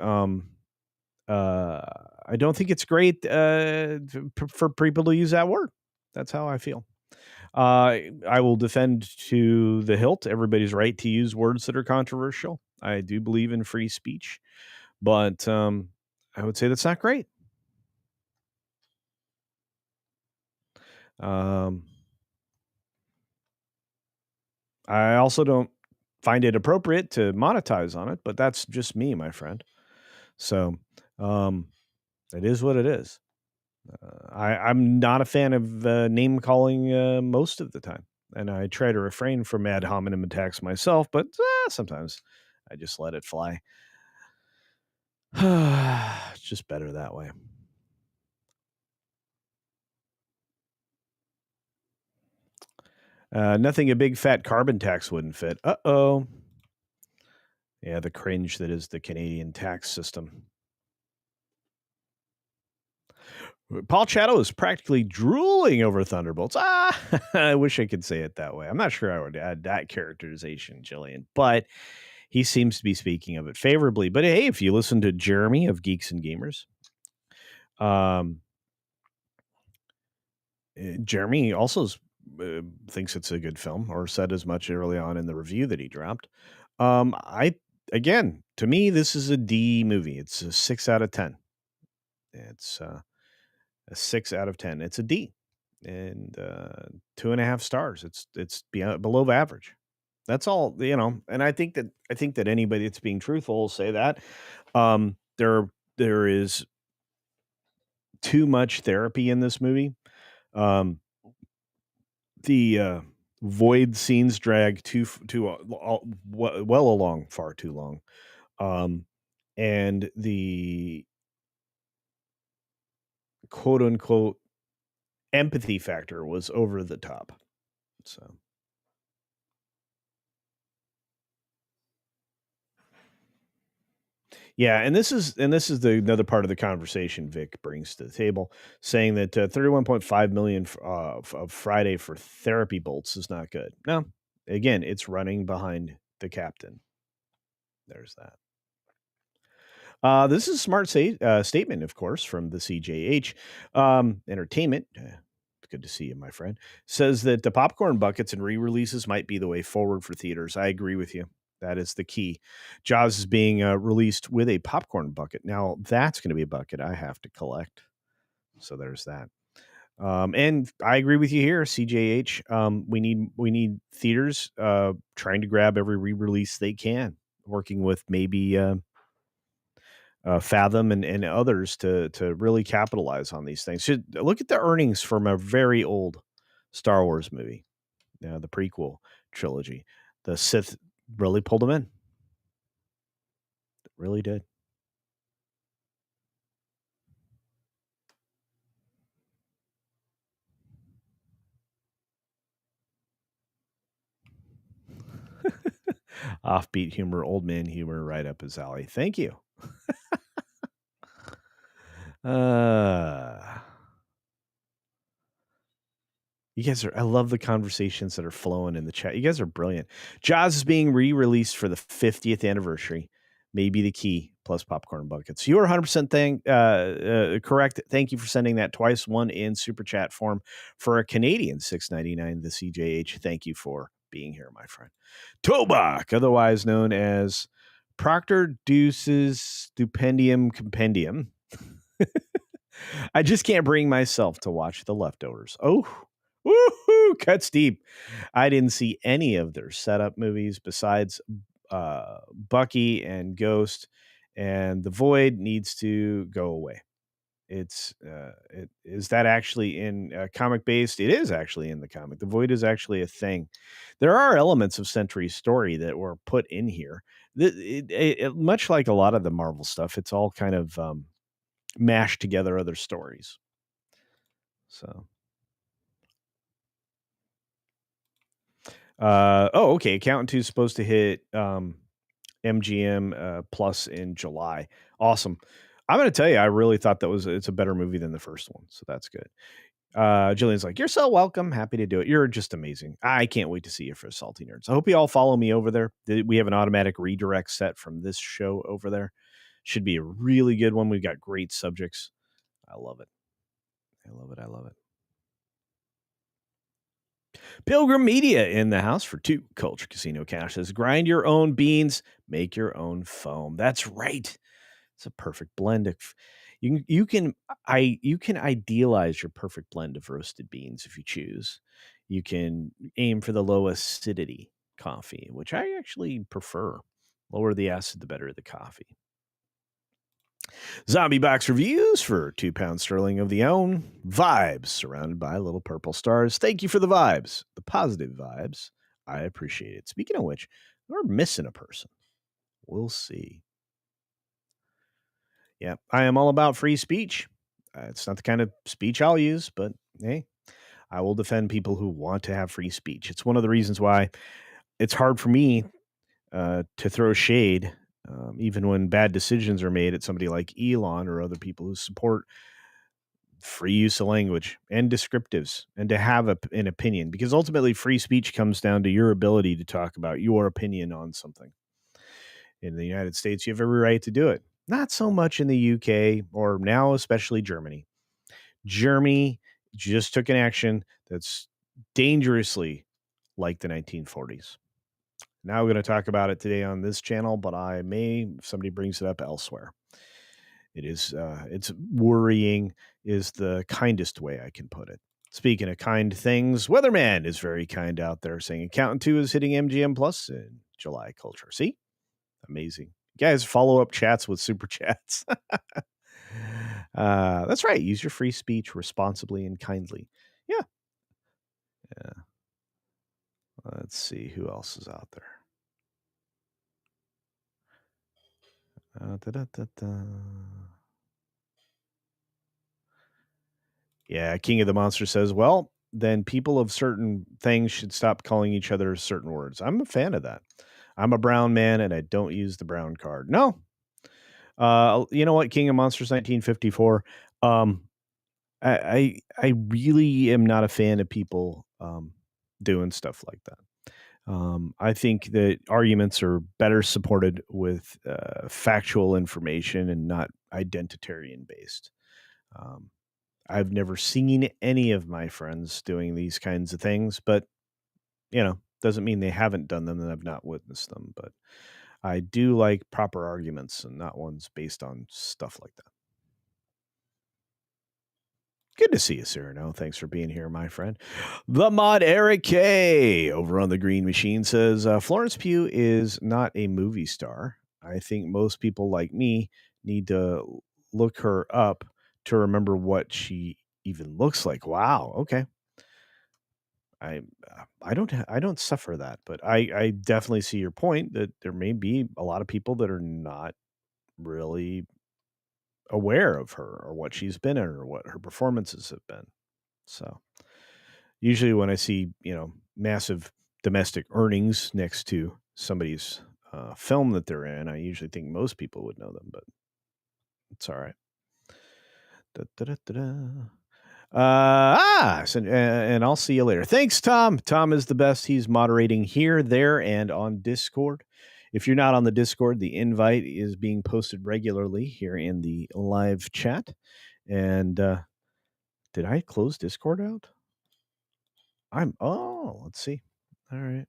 uh, I don't think it's great for people to use that word. That's how I feel. I will defend to the hilt everybody's right to use words that are controversial. I do believe in free speech, but I would say that's not great. Um, I also don't find it appropriate to monetize on it, but that's just me, my friend. So it is what it is. I'm not a fan of name calling most of the time, and I try to refrain from ad hominem attacks myself, but sometimes I just let it fly. It's just better that way. Nothing a big fat carbon tax wouldn't fit. Uh-oh. Yeah, the cringe that is the Canadian tax system. Paul Chatto is practically drooling over Thunderbolts. I wish I could say it that way. I'm not sure I would add that characterization, Jillian, but he seems to be speaking of it favorably. But hey, if you listen to Jeremy of Geeks and Gamers, Jeremy also thinks it's a good film, or said as much early on in the review that he dropped. I again, to me, this is a D movie. It's a 6 out of 10. It's a 6 out of 10. It's a D, and 2.5 stars. It's below average. That's all, and I think that anybody that's being truthful will say that. There is too much therapy in this movie. The void scenes drag well along, far too long. And the quote unquote empathy factor was over the top. So yeah, and this is the another part of the conversation Vic brings to the table, saying that 31.5 million of Friday for therapy bolts is not good. No, again, it's running behind the captain. There's that. This is a smart statement, of course, from the CJH Entertainment. Good to see you, my friend. Says that the popcorn buckets and re-releases might be the way forward for theaters. I agree with you. That is the key. Jaws is being released with a popcorn bucket. Now, that's going to be a bucket I have to collect. So there's that. And I agree with you here, CJH. We need theaters trying to grab every re-release they can, working with maybe Fathom and others to really capitalize on these things. Should look at the earnings from a very old Star Wars movie, the prequel trilogy. The Sith really pulled them in. It really did. Offbeat humor, old man humor, right up his alley. Thank you. You guys I love the conversations that are flowing in the chat. You guys are brilliant. Jaws is being re-released for the 50th anniversary. Maybe the key, plus popcorn buckets. You are 100% correct. Thank you for sending that twice, one in super chat form for a Canadian $6.99. The CJH. Thank you for being here, my friend. Tobach, otherwise known as Proctor Deuce's Stupendium Compendium. I just can't bring myself to watch The Leftovers. Oh, woohoo, cuts deep. I didn't see any of their setup movies besides Bucky and Ghost, and The Void needs to go away. Is that actually in comic based? It is actually in the comic. The Void is actually a thing. There are elements of Sentry's story that were put in here. Much like a lot of the Marvel stuff, it's all kind of mashed together other stories. So, okay. Accountant 2 is supposed to hit MGM Plus in July. Awesome. I'm going to tell you, I really thought it's a better movie than the first one. So that's good. Jillian's like, you're so welcome. Happy to do it. You're just amazing. I can't wait to see you for Salty Nerds. I hope you all follow me over there. We have an automatic redirect set from this show over there. Should be a really good one. We've got great subjects. I love it. I love it. I love it. Pilgrim Media in the house for 2 Culture Casino Cash says, grind your own beans, make your own foam. That's right. It's a perfect blend of you can idealize your perfect blend of roasted beans if you choose. You can aim for the low acidity coffee, which I actually prefer. Lower the acid, the better the coffee. Zombie Box Reviews for £2 of the own. Vibes surrounded by little purple stars. Thank you for the vibes, the positive vibes. I appreciate it. Speaking of which, we're missing a person. We'll see. Yeah, I am all about free speech. It's not the kind of speech I'll use, but hey, I will defend people who want to have free speech. It's one of the reasons why it's hard for me to throw shade, even when bad decisions are made at somebody like Elon or other people who support free use of language and descriptives and to have an opinion, because ultimately free speech comes down to your ability to talk about your opinion on something. In the United States, you have every right to do it. Not so much in the UK or now, especially Germany. Germany just took an action that's dangerously like the 1940s. Now we're going to talk about it today on this channel, but if somebody brings it up elsewhere. It's worrying is the kindest way I can put it. Speaking of kind things, Weatherman is very kind out there saying Accountant 2 is hitting MGM Plus in July Culture. See? Amazing. You guys, follow-up chats with super chats. That's right. Use your free speech responsibly and kindly. Yeah. Let's see who else is out there. Yeah, King of the Monster says, well, then people of certain things should stop calling each other certain words. I'm a fan of that. I'm a brown man and I don't use the brown card. No. You know what, King of Monsters 1954? I really am not a fan of people doing stuff like that. I think that arguments are better supported with factual information and not identitarian based. I've never seen any of my friends doing these kinds of things, but doesn't mean they haven't done them and I've not witnessed them. But I do like proper arguments and not ones based on stuff like that. Good to see you, Cyrano. Thanks for being here, my friend. The mod Eric K over on the Green Machine says Florence Pugh is not a movie star. I think most people like me need to look her up to remember what she even looks like. Wow. Okay. I don't suffer that, but I definitely see your point that there may be a lot of people that are not really aware of her or what she's been in or what her performances have been. So usually when I see, massive domestic earnings next to somebody's film that they're in, I usually think most people would know them, but it's all right. And I'll see you later. Thanks, Tom. Tom is the best. He's moderating here, there, and on Discord. If you're not on the Discord, the invite is being posted regularly here in the live chat. And did I close Discord out? Let's see. All right.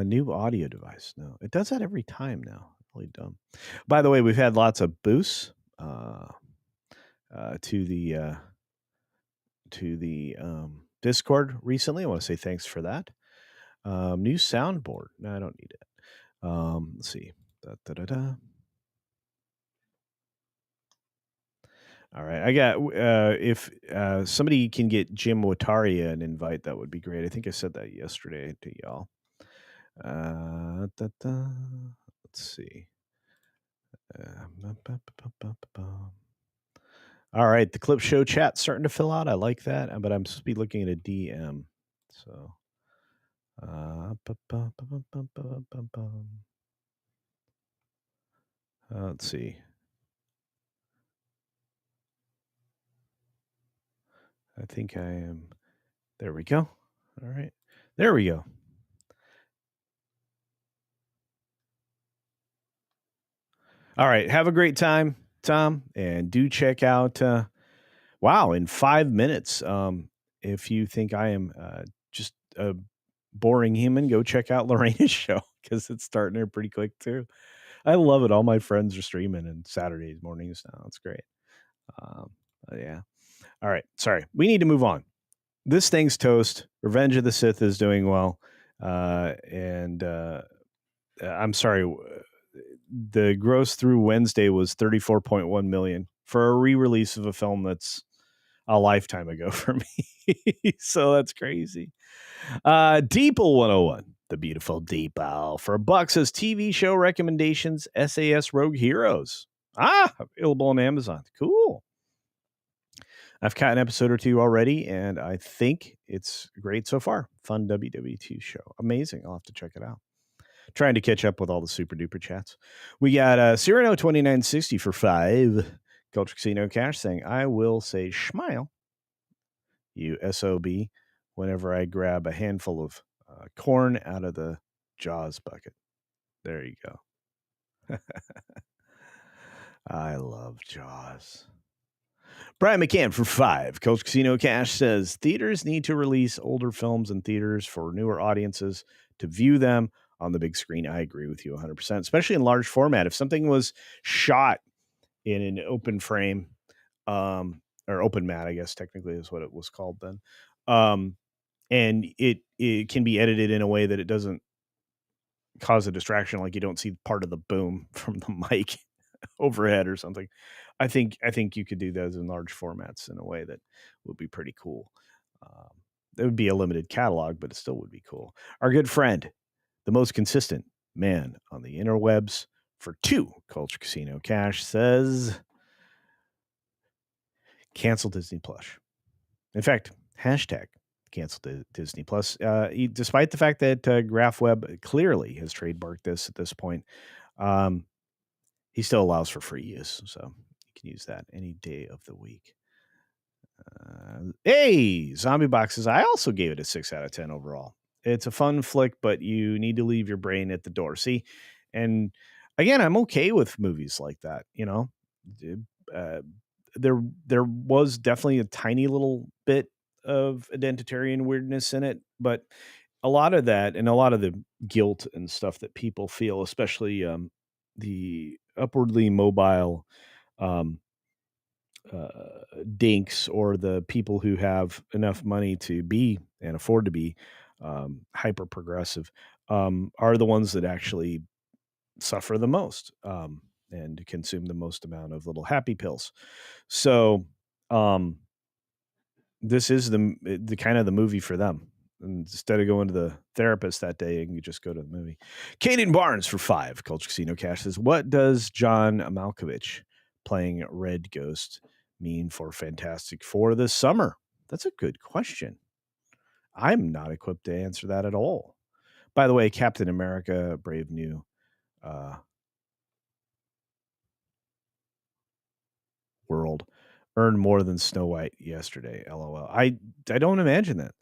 New audio device. No, it does that every time now. Really dumb. By the way, we've had lots of boosts to the Discord recently. I want to say thanks for that. New soundboard. No, I don't need it. Let's see. All right. I got, if somebody can get Jim Wataria an invite, that would be great. I think I said that yesterday to y'all. Let's see. All right. The clip show chat starting to fill out. I like that, but I'm supposed to be looking at a DM. So, let's see. I think I am. There we go. All right. There we go. All right. Have a great time, Tom. And do check out, wow, in 5 minutes. If you think I am just a boring human, go check out Lorena's show because it's starting there pretty quick too. I love it. All my friends are streaming and Saturdays mornings now. It's great. Yeah. All right. Sorry. We need to move on. This thing's toast. Revenge of the Sith is doing well. And I'm sorry. The gross through Wednesday was 34.1 million for a re-release of a film that's a lifetime ago for me. So that's crazy. Deeple 101, the beautiful Deeple for $1 says TV show recommendations, SAS Rogue Heroes. Available on Amazon. Cool. I've caught an episode or two already, and I think it's great so far. Fun WW2 show. Amazing. I'll have to check it out. Trying to catch up with all the super duper chats. We got Cyrano 2960 for 5. Culture Casino Cash saying, I will say smile, you SOB, whenever I grab a handful of corn out of the Jaws bucket. There you go. I love Jaws. Brian McCann for 5. Culture Casino Cash says, theaters need to release older films in theaters for newer audiences to view them on the big screen. I agree with you 100%, especially in large format. If something was shot in an open frame, or open mat, I guess technically is what it was called then, and it can be edited in a way that it doesn't cause a distraction, like you don't see part of the boom from the mic overhead or something. I think you could do those in large formats in a way that would be pretty cool. It would be a limited catalog, but it still would be cool. Our good friend, the most consistent man on the interwebs for 2 Culture Casino Cash says, cancel Disney Plus. In fact, hashtag cancel Disney Plus. Despite the fact that GraphWeb clearly has trademarked this at this point, he still allows for free use, so you can use that any day of the week. Hey, Zombie Boxes. I also gave it a 6 out of 10 overall. It's a fun flick, but you need to leave your brain at the door. See, and again, I'm okay with movies like that. You know, there was definitely a tiny little bit of identitarian weirdness in it, but a lot of that and a lot of the guilt and stuff that people feel, especially the upwardly mobile dinks or the people who have enough money to be and afford to be hyper progressive, are the ones that actually suffer the most and consume the most amount of little happy pills. So this is the kind of the movie for them. And instead of going to the therapist that day, you can just go to the movie. Kaden Barnes for 5. Culture Casino Cash says, what does John Malkovich playing Red Ghost mean for Fantastic Four this summer? That's a good question. I'm not equipped to answer that at all. By the way, Captain America, Brave New World earned more than Snow White yesterday. LOL. I don't imagine that.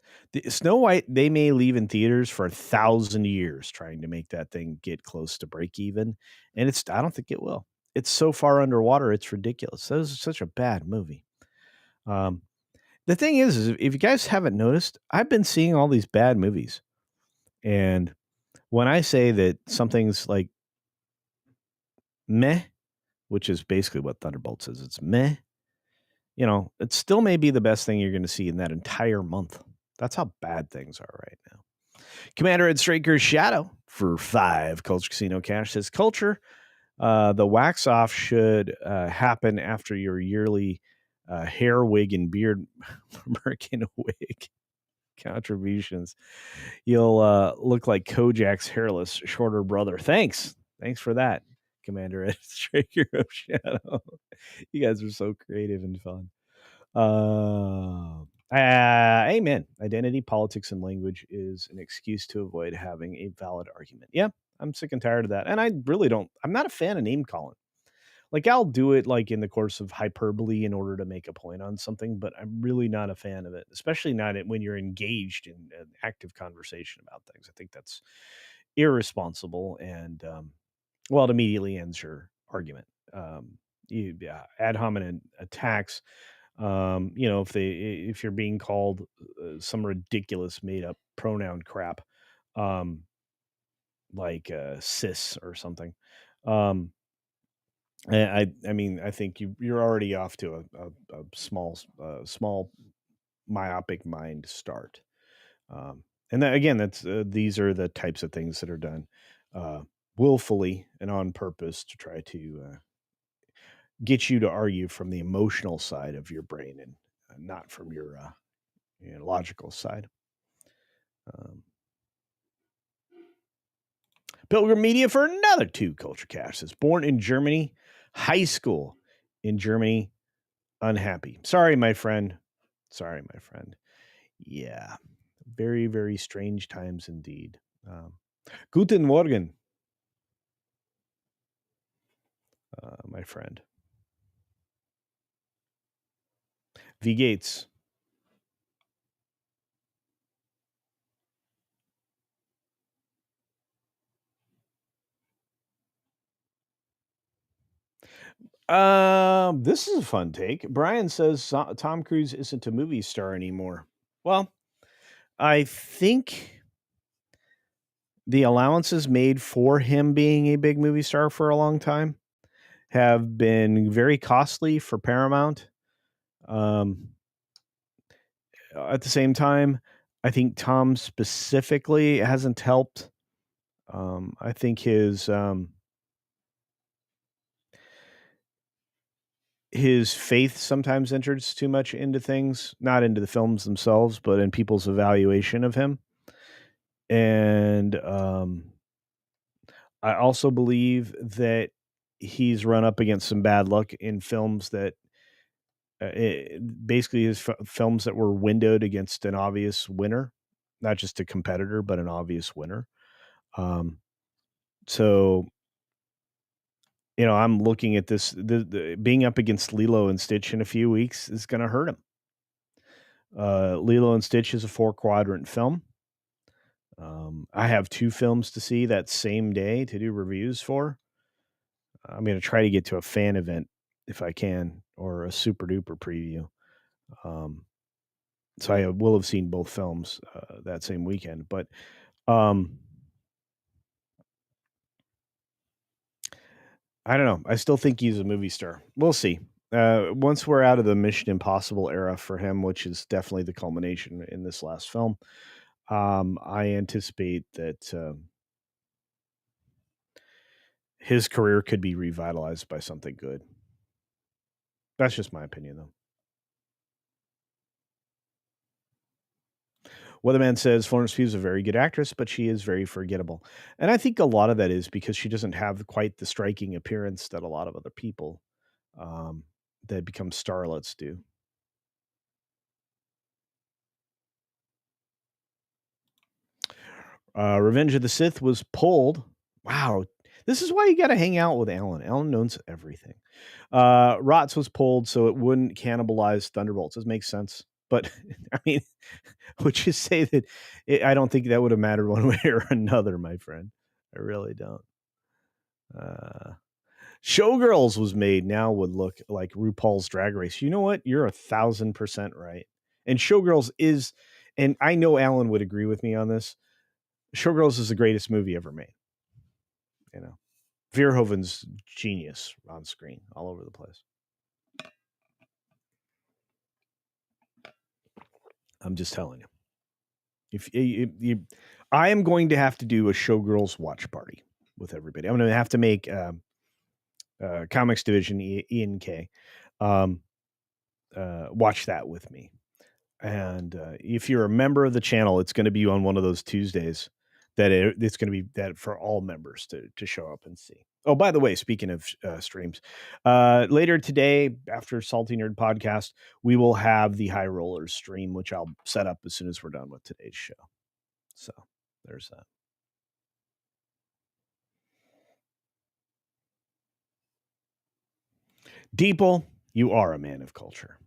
Snow White, they may leave in theaters for 1,000 years trying to make that thing get close to break even. And I don't think it will. It's so far underwater. It's ridiculous. That is such a bad movie. The thing is if you guys haven't noticed, I've been seeing all these bad movies. And when I say that something's like meh, which is basically what Thunderbolts is, it's meh, you know, it still may be the best thing you're going to see in that entire month. That's how bad things are right now. Commander Ed Straker's Shadow for 5. Culture Casino Cash says, Culture, the wax off should happen after your yearly hair wig and beard American wig contributions. You'll look like Kojak's hairless shorter brother. Thanks for that, Commander Ed Straker of Shadow. You guys are so creative and fun. Amen. Identity, politics, and language is an excuse to avoid having a valid argument. Yeah, I'm sick and tired of that. And I'm not a fan of name calling. Like, I'll do it like in the course of hyperbole in order to make a point on something, but I'm really not a fan of it, especially not when you're engaged in an active conversation about things. I think that's irresponsible and, well, it immediately ends your argument. Ad hominem attacks. If you're being called some ridiculous made up pronoun crap, um, like cis or something. I mean, I think you're already off to a small myopic mind start. And that, again, these are the types of things that are done willfully and on purpose to try to get you to argue from the emotional side of your brain and not from your logical side. Pilgrim Media for another 2 Culture Casts. Born in Germany, high school in Germany, unhappy. Sorry, my friend. Yeah, very, very strange times indeed. Guten Morgen, my friend. V. Gates. This is a fun take. Brian says Tom Cruise isn't a movie star anymore. Well, I think the allowances made for him being a big movie star for a long time have been very costly for Paramount. At the same time, I think Tom specifically hasn't helped. I think his faith sometimes enters too much into things, not into the films themselves, but in people's evaluation of him. And I also believe that he's run up against some bad luck in films that basically his films that were windowed against an obvious winner, not just a competitor, but an obvious winner. So, I'm looking at this, the being up against Lilo and Stitch in a few weeks is going to hurt him. Lilo and Stitch is a 4-quadrant film. I have 2 films to see that same day to do reviews for. I'm going to try to get to a fan event if I can, or a super duper preview. So I will have seen both films that same weekend, but I don't know. I still think he's a movie star. We'll see. Once we're out of the Mission Impossible era for him, which is definitely the culmination in this last film, I anticipate that his career could be revitalized by something good. That's just my opinion, though. Weatherman says Florence Pugh is a very good actress, but she is very forgettable. And I think a lot of that is because she doesn't have quite the striking appearance that a lot of other people that become starlets do. Revenge of the Sith was pulled. Wow. This is why you got to hang out with Alan. Alan knows everything. Rots was pulled so it wouldn't cannibalize Thunderbolts. This makes sense. But, I mean, would you say that I don't think that would have mattered one way or another, my friend. I really don't. Showgirls was made now would look like RuPaul's Drag Race. You know what? You're 1,000% right. And Showgirls is, and I know Alan would agree with me on this, Showgirls is the greatest movie ever made. Verhoeven's genius on screen all over the place. I'm just telling you. If I am going to have to do a Showgirls watch party with everybody. I'm going to have to make Comics Division Ian K. watch that with me. And if you're a member of the channel, it's going to be on one of those Tuesdays that it's going to be that for all members to show up and see. Oh, by the way, speaking of streams, later today after Salty Nerd Podcast, we will have the High Rollers stream, which I'll set up as soon as we're done with today's show. So there's that. Deeple, you are a man of culture.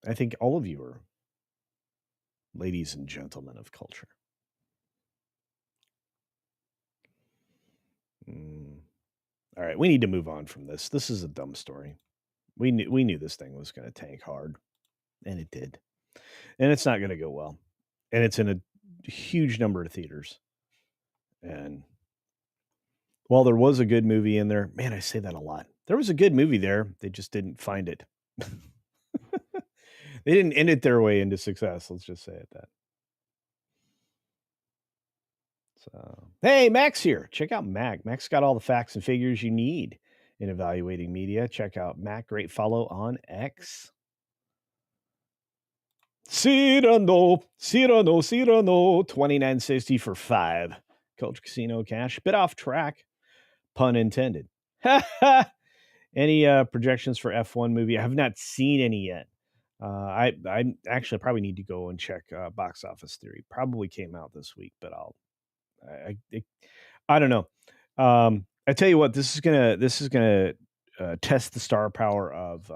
I think all of you are ladies and gentlemen of culture. All right, we need to move on from this. This is a dumb story. We knew this thing was going to tank hard, and it did. And it's not going to go well. And it's in a huge number of theaters. And while there was a good movie in there, man, I say that a lot. There was a good movie there. They just didn't find it. They didn't end it their way into success. Let's just say it that. So, hey, Max here. Check out Mac. Mac's got all the facts and figures you need in evaluating media. Check out Mac. Great follow on X. Cyrano, 29.60 for 5. Culture Casino cash. Bit off track. Pun intended. Any projections for F1 movie? I have not seen any yet. I actually probably need to go and check Box Office Theory. Probably came out this week, but I don't know. I tell you what, this is gonna test the star power of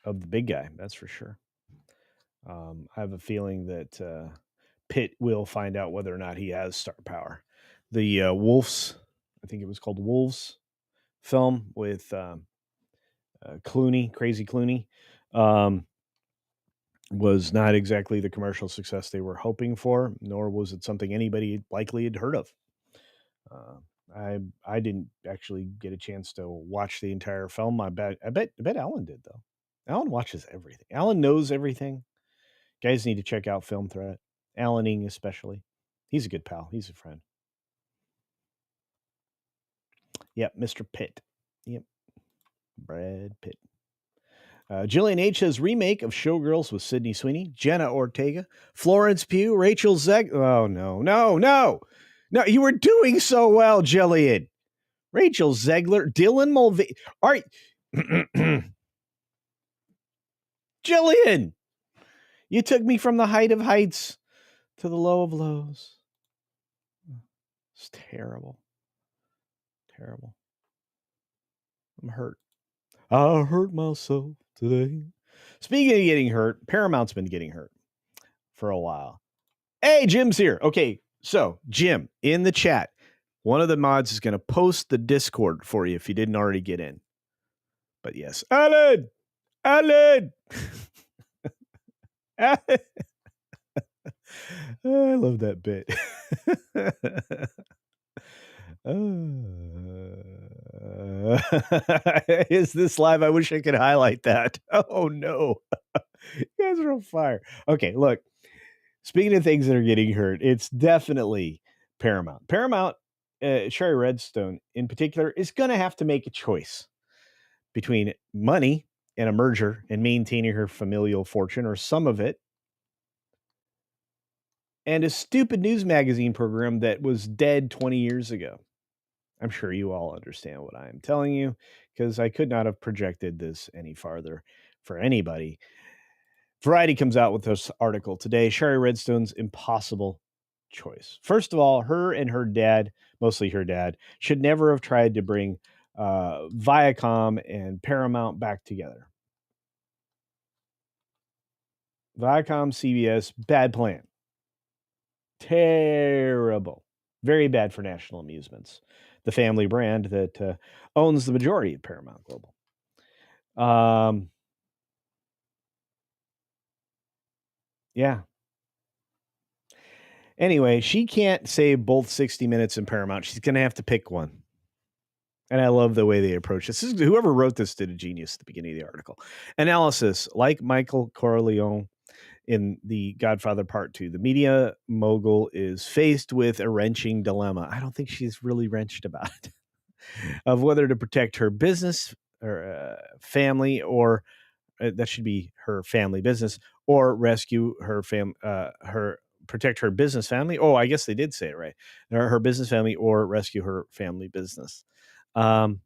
the big guy. That's for sure. I have a feeling that Pitt will find out whether or not he has star power. The Wolves, I think it was called Wolves film with Clooney, crazy Clooney, was not exactly the commercial success they were hoping for, nor was it something anybody likely had heard of. I didn't actually get a chance to watch the entire film. I bet Alan did though. Alan watches everything. Alan knows everything. Guys need to check out Film Threat. Alaning especially. He's a good pal. He's a friend. Yep, Mr. Pitt. Yep. Brad Pitt. Jillian H. says remake of Showgirls with Sydney Sweeney, Jenna Ortega, Florence Pugh, Rachel Zeg. Oh, no. You were doing so well, Jillian. Rachel Zegler, Dylan Mulvaney. All right. Jillian, you took me from the height of heights to the low of lows. It's terrible. Terrible. I'm hurt. I hurt myself today. Speaking of getting hurt, Paramount's been getting hurt for a while. Hey, Jim's here. Okay, so Jim, in the chat, one of the mods is going to post the Discord for you if you didn't already get in. But yes, Alan! I love that bit. Is this live? I wish I could highlight that. Oh no. You guys are on fire. Okay, look. Speaking of things that are getting hurt, it's definitely Paramount. Paramount, Shari Redstone in particular, is going to have to make a choice between money and a merger and maintaining her familial fortune, or some of it, and a stupid news magazine program that was dead 20 years ago. I'm sure you all understand what I'm telling you, because I could not have projected this any farther for anybody. Variety comes out with this article today. Shari Redstone's impossible choice. First of all, her and her dad, mostly her dad, should never have tried to bring Viacom and Paramount back together. Viacom, CBS, bad plan. Terrible. Very bad for National Amusements, the family brand that owns the majority of Paramount Global. Yeah. Anyway, she can't save both 60 Minutes and Paramount. She's going to have to pick one. And I love the way they approach this. Whoever wrote this did a genius at the beginning of the article. Analysis, like Michael Corleone in The Godfather Part 2, the media mogul is faced with a wrenching dilemma. I don't think she's really wrenched about it. Of whether to protect her business family, or that should be her family business, or rescue her protect her business family. Oh, I guess they did say it right. Her business family, or rescue her family business. Um,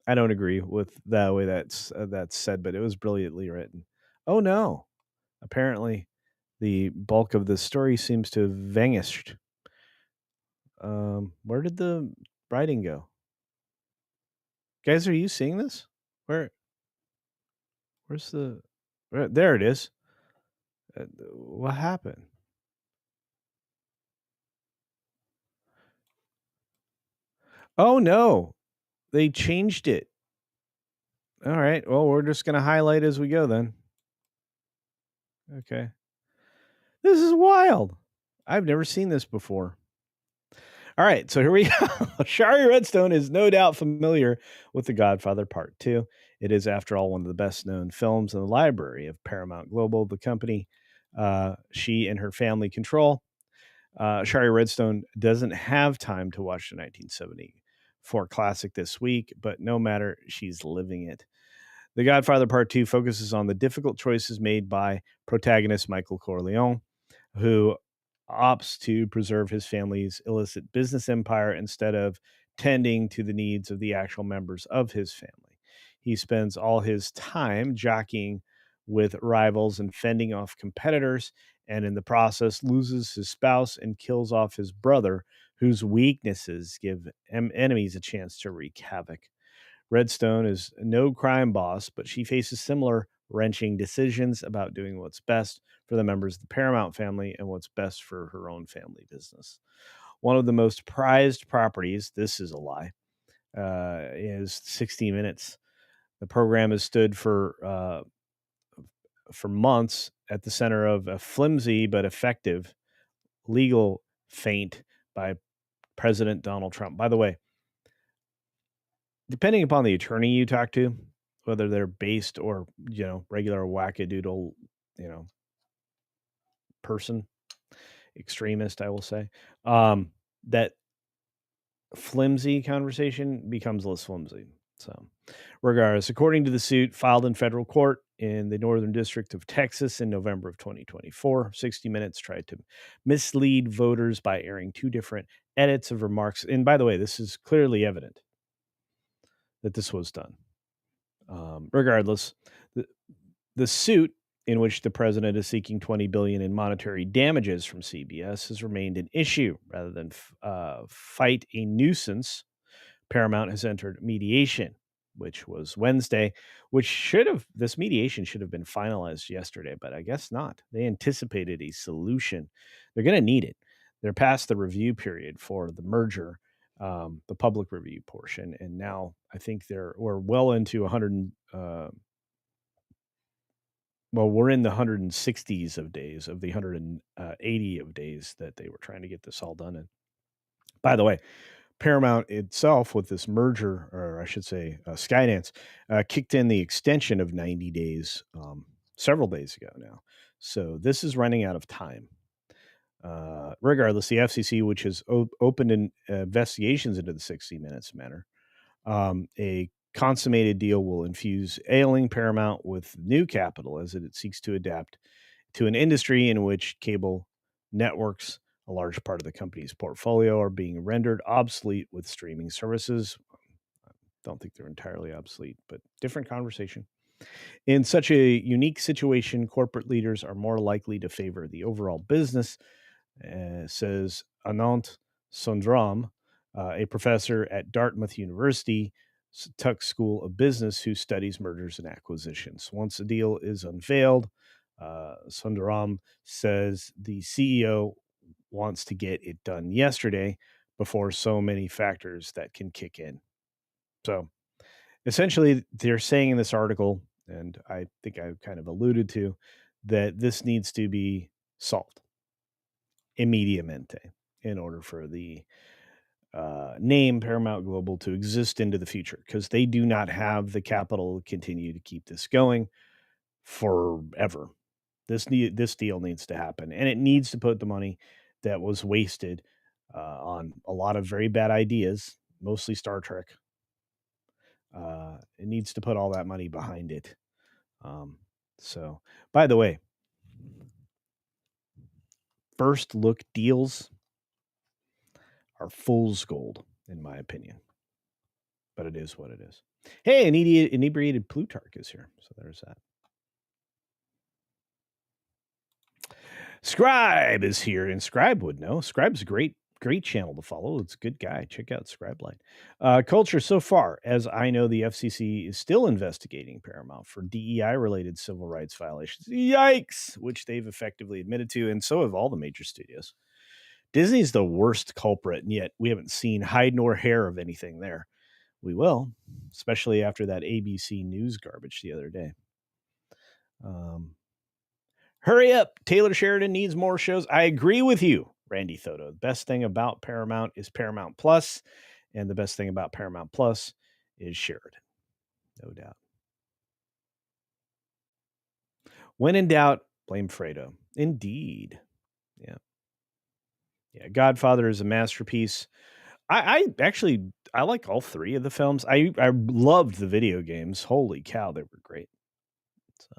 I don't agree with the way that's said, but it was brilliantly written. Oh no! Apparently, the bulk of the story seems to have vanished. Where did the writing go? Guys, are you seeing this? Where's the? There it is. What happened? Oh no, they changed it. All right. Well, we're just gonna highlight as we go then. Okay. This is wild. I've never seen this before. All right, so here we go. Shari Redstone is no doubt familiar with The Godfather Part 2. It is, after all, one of the best known films in the library of Paramount Global, the company she and her family control. Shari Redstone doesn't have time to watch the 1974 classic this week, but no matter, she's living it. The Godfather Part 2 focuses on the difficult choices made by protagonist Michael Corleone, who opts to preserve his family's illicit business empire instead of tending to the needs of the actual members of his family. He spends all his time jockeying with rivals and fending off competitors, and in the process loses his spouse and kills off his brother, whose weaknesses give enemies a chance to wreak havoc. Redstone is no crime boss, but she faces similar wrenching decisions about doing what's best for the members of the Paramount family and what's best for her own family business. One of the most prized properties, this is a lie, is 60 Minutes. The program has stood for months at the center of a flimsy but effective legal feint by President Donald Trump. By the way, depending upon the attorney you talk to, whether they're based or, regular wackadoodle, you know, person, extremist, I will say, that flimsy conversation becomes less flimsy. So, regardless, according to the suit filed in federal court in the Northern District of Texas in November of 2024, 60 Minutes tried to mislead voters by airing two different edits of remarks. And by the way, this is clearly evident that this was done. Regardless, the suit, in which the president is seeking $20 billion in monetary damages from CBS, has remained an issue rather than fight a nuisance. Paramount has entered mediation, which was Wednesday, this mediation should have been finalized yesterday, but I guess not. They anticipated a solution. They're going to need it. They're past the review period for the merger, the public review portion, and now I think we're well into 100. Well, we're in the 160s of days of the 180 of days that they were trying to get this all done in. By the way, Paramount itself, with this merger, or I should say Skydance, kicked in the extension of 90 days several days ago now. So this is running out of time. Regardless, the FCC, which has opened investigations into the 60 Minutes matter, a consummated deal will infuse ailing Paramount with new capital as it seeks to adapt to an industry in which cable networks, a large part of the company's portfolio, are being rendered obsolete with streaming services. I don't think they're entirely obsolete, but different conversation. In such a unique situation, corporate leaders are more likely to favor the overall business, says Anant Sundram, a professor at Dartmouth University, Tuck School of Business, who studies mergers and acquisitions. Once a deal is unveiled, Sundaram says the CEO wants to get it done yesterday before so many factors that can kick in. So essentially, they're saying in this article, and I think I kind of alluded to, that this needs to be solved immediatamente in order for the name Paramount Global to exist into the future, because they do not have the capital to continue to keep this going forever. This deal needs to happen, and it needs to put the money that was wasted on a lot of very bad ideas, mostly Star Trek, it needs to put all that money behind it. So, by the way, first look deals are fool's gold, in my opinion. But it is what it is. Hey, an inebriated Plutarch is here. So there's that. Scribe is here, and Scribe would know. Scribe's a great channel to follow. It's a good guy. Check out Scribeline. Culture, so far as I know, the FCC is still investigating Paramount for DEI-related civil rights violations. Yikes! Which they've effectively admitted to, and so have all the major studios. Disney's the worst culprit, and yet we haven't seen hide nor hair of anything there. We will, especially after that ABC News garbage the other day. Hurry up. Taylor Sheridan needs more shows. I agree with you, Randy Thoto. The best thing about Paramount is Paramount Plus, and the best thing about Paramount Plus is Sheridan. No doubt. When in doubt, blame Fredo. Indeed. Yeah. Yeah. Godfather is a masterpiece. I actually like all three of the films. I loved the video games. Holy cow, they were great. So,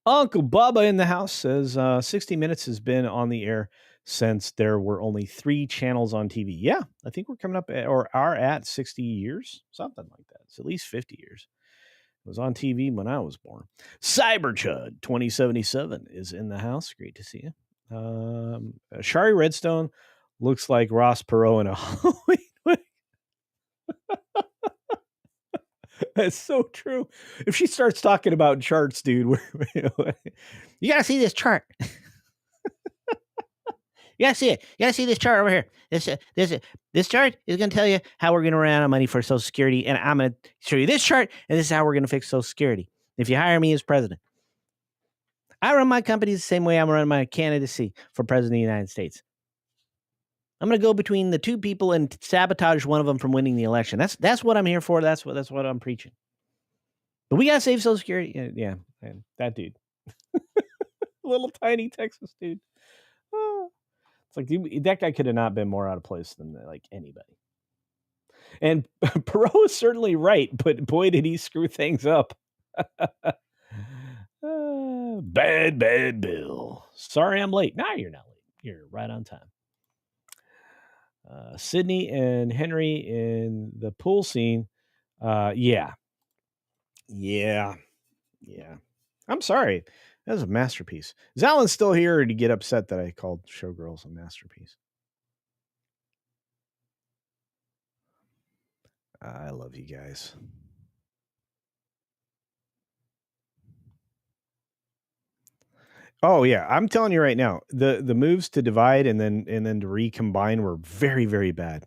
Uncle Bubba in the house says 60 Minutes has been on the air since there were only 3 channels on TV. Yeah, I think we're coming up or are at 60 years, something like that. It's at least 50 years. It was on TV when I was born. Cyberchud 2077 is in the house. Great to see you. Shari Redstone looks like Ross Perot in a Halloween wig. That's so true. If she starts talking about charts, dude, you gotta see this chart. You gotta see it. You gotta see this chart over here. This chart is gonna tell you how we're gonna run out of money for Social Security, and I'm gonna show you this chart, and this is how we're gonna fix Social Security if you hire me as president. I run my company the same way I'm running my candidacy for president of the United States. I'm going to go between the two people and sabotage one of them from winning the election. That's what I'm here for. That's what I'm preaching. But we got to save Social Security. Yeah, man, that dude. Little tiny Texas dude. It's like that guy could have not been more out of place than like anybody. And Perot is certainly right, but boy, did he screw things up. Bad Bill. Sorry I'm late. Nah, you're not late. You're right on time. Sydney and Henry in the pool scene. Yeah. I'm sorry. That was a masterpiece. Is Alan still here, or did he get upset that I called Showgirls a masterpiece? I love you guys. Oh yeah, I'm telling you right now, the moves to divide and then to recombine were very, very bad.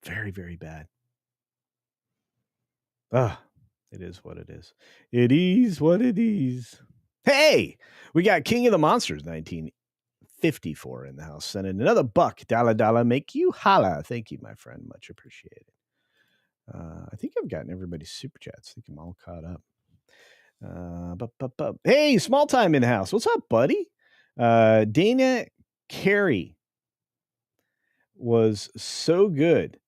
Very, very bad. It is what it is. It is what it is. Hey, we got King of the Monsters 1954 in the house. Sending another buck. Dollar make you holla. Thank you, my friend. Much appreciated. I think I've gotten everybody's super chats. I think I'm all caught up. Hey, small time in the house. What's up, buddy? Dana Carey was so good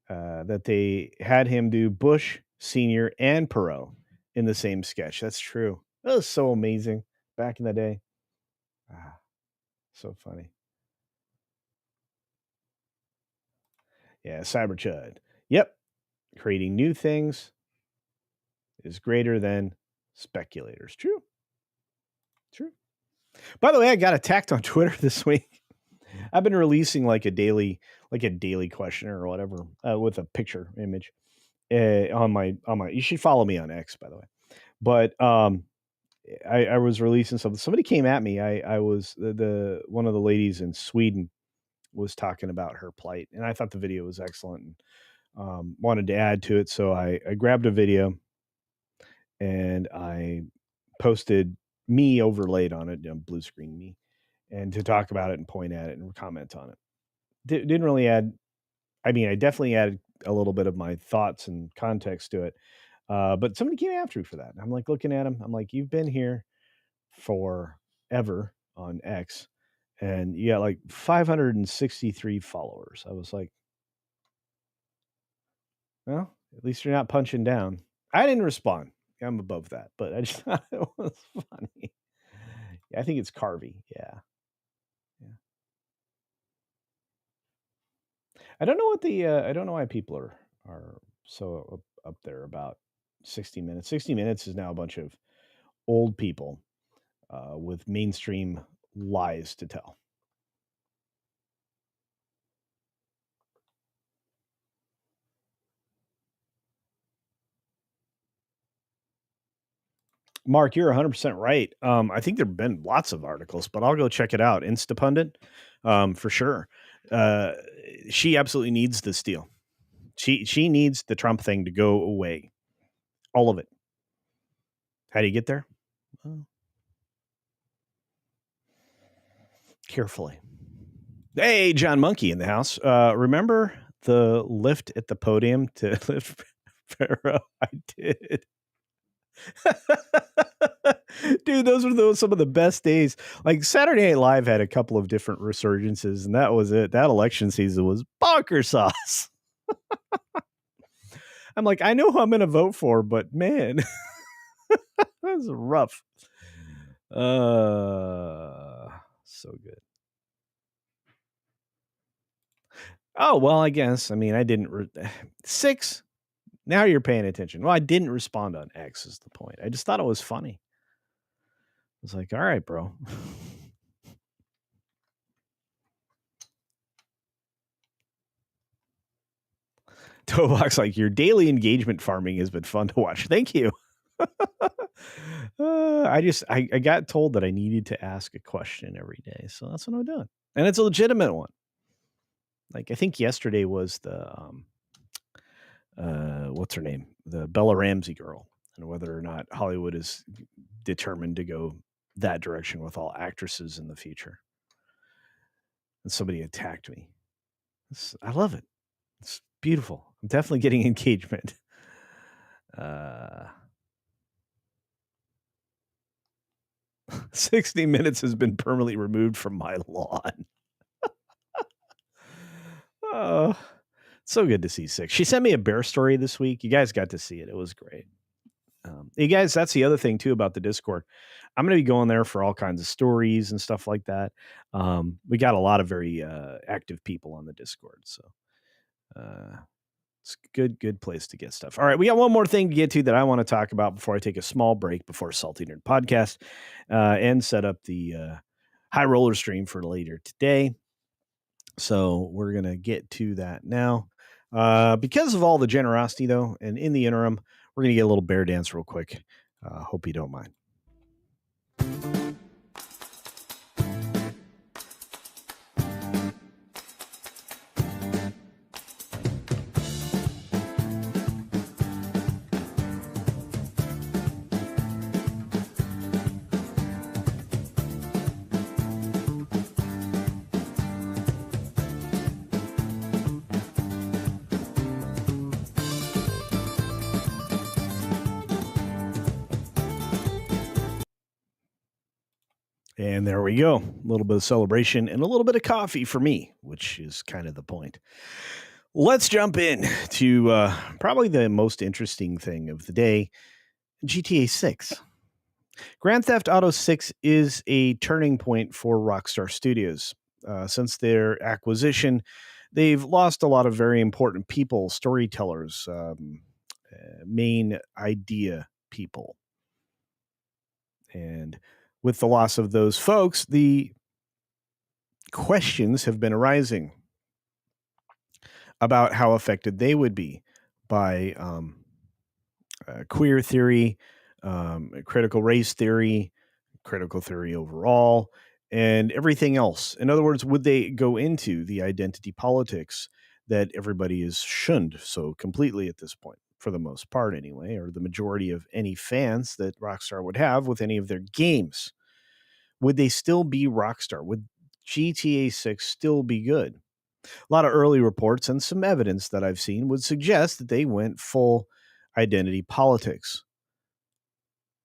that they had him do Bush Senior and Perot in the same sketch. That's true. That was so amazing back in the day. So funny. Yeah, Cyberchud. Yep. Creating new things is greater than speculators. True. By the way, I got attacked on Twitter this week. I've been releasing like a daily questionnaire or whatever with a picture image on my. You should follow me on X, by the way. But I was releasing something. Somebody came at me. I was the one of the ladies in Sweden was talking about her plight, and I thought the video was excellent and wanted to add to it. So I grabbed a video and I posted me overlaid on it, blue screen me, and to talk about it and point at it and comment on it. Didn't really add. I mean, I definitely added a little bit of my thoughts and context to it. But somebody came after me for that. I'm like looking at him. I'm like, you've been here forever on X, and you got like 563 followers. I was like, well, At least you're not punching down. I didn't respond. I'm above that, but I just thought it was funny. Yeah, I think it's Carvey. Yeah. I don't know what the I don't know why people are so up there about 60 minutes. 60 minutes is now a bunch of old people with mainstream lies to tell. Mark, you're 100% right. I think there've been lots of articles, but I'll go check it out. Instapundit, for sure. Uh, she absolutely needs this deal. She needs the Trump thing to go away, all of it. How do you get there? Well, carefully. Hey, John Monkey in the house. Remember the lift at the podium to lift Pharaoh? I did. Dude, those were some of the best days. Like Saturday Night Live had a couple of different resurgences, and that was it. That election season was bonker sauce. I'm like, I know who I'm going to vote for, but man, that's rough. So good. Oh, well, I guess. I mean, I didn't. 6. Now you're paying attention. Well, I didn't respond on X is the point. I just thought it was funny. I was like, all right, bro. Toebox, like, your daily engagement farming has been fun to watch. Thank you. I got told that I needed to ask a question every day. So that's what I'm doing. And it's a legitimate one. Like, I think yesterday was the, what's her name? The Bella Ramsey girl, and whether or not Hollywood is determined to go that direction with all actresses in the future. And somebody attacked me. I love it. It's beautiful. I'm definitely getting engagement. 60 minutes has been permanently removed from my lawn. Oh, so good to see 6. She sent me a bear story this week. You guys got to see it. It was great. You guys, that's the other thing too about the Discord. I'm going to be going there for all kinds of stories and stuff like that. We got a lot of very active people on the Discord. So it's a good place to get stuff. All right, we got one more thing to get to that I want to talk about before I take a small break before Salty Nerd Podcast and set up the High Roller stream for later today. So we're going to get to that now. Because of all the generosity, though, and in the interim, we're going to get a little bear dance real quick. Hope you don't mind. And there we go. A little bit of celebration and a little bit of coffee for me, which is kind of the point. Let's jump in to probably the most interesting thing of the day, GTA 6. Grand Theft Auto 6 is a turning point for Rockstar Studios. Since their acquisition, they've lost a lot of very important people, storytellers, main idea people. And with the loss of those folks, the questions have been arising about how affected they would be by queer theory, critical race theory, critical theory overall, and everything else. In other words, would they go into the identity politics that everybody is shunned so completely at this point, for the most part anyway, or the majority of any fans that Rockstar would have with any of their games? Would they still be Rockstar? Would GTA 6 still be good? A lot of early reports and some evidence that I've seen would suggest that they went full identity politics.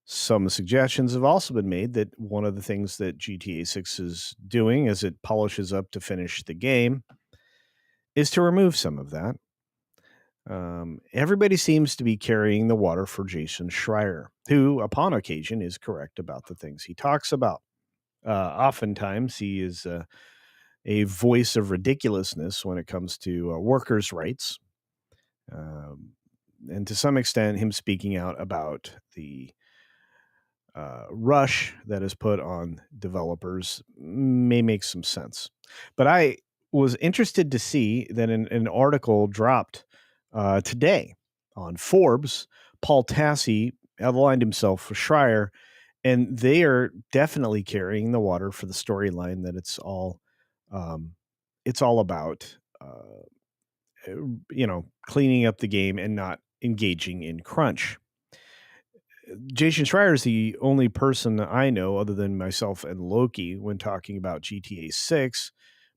Some suggestions have also been made that one of the things that GTA 6 is doing as it polishes up to finish the game is to remove some of that. Everybody seems to be carrying the water for Jason Schreier, who, upon occasion, is correct about the things he talks about. Oftentimes, he is a voice of ridiculousness when it comes to workers' rights, um, and to some extent, him speaking out about the rush that is put on developers may make some sense. But I was interested to see that an article dropped today on Forbes. Paul Tassi aligned himself with Schreier, and they are definitely carrying the water for the storyline that it's all about. Cleaning up the game and not engaging in crunch. Jason Schreier is the only person I know, other than myself and Loki, when talking about GTA 6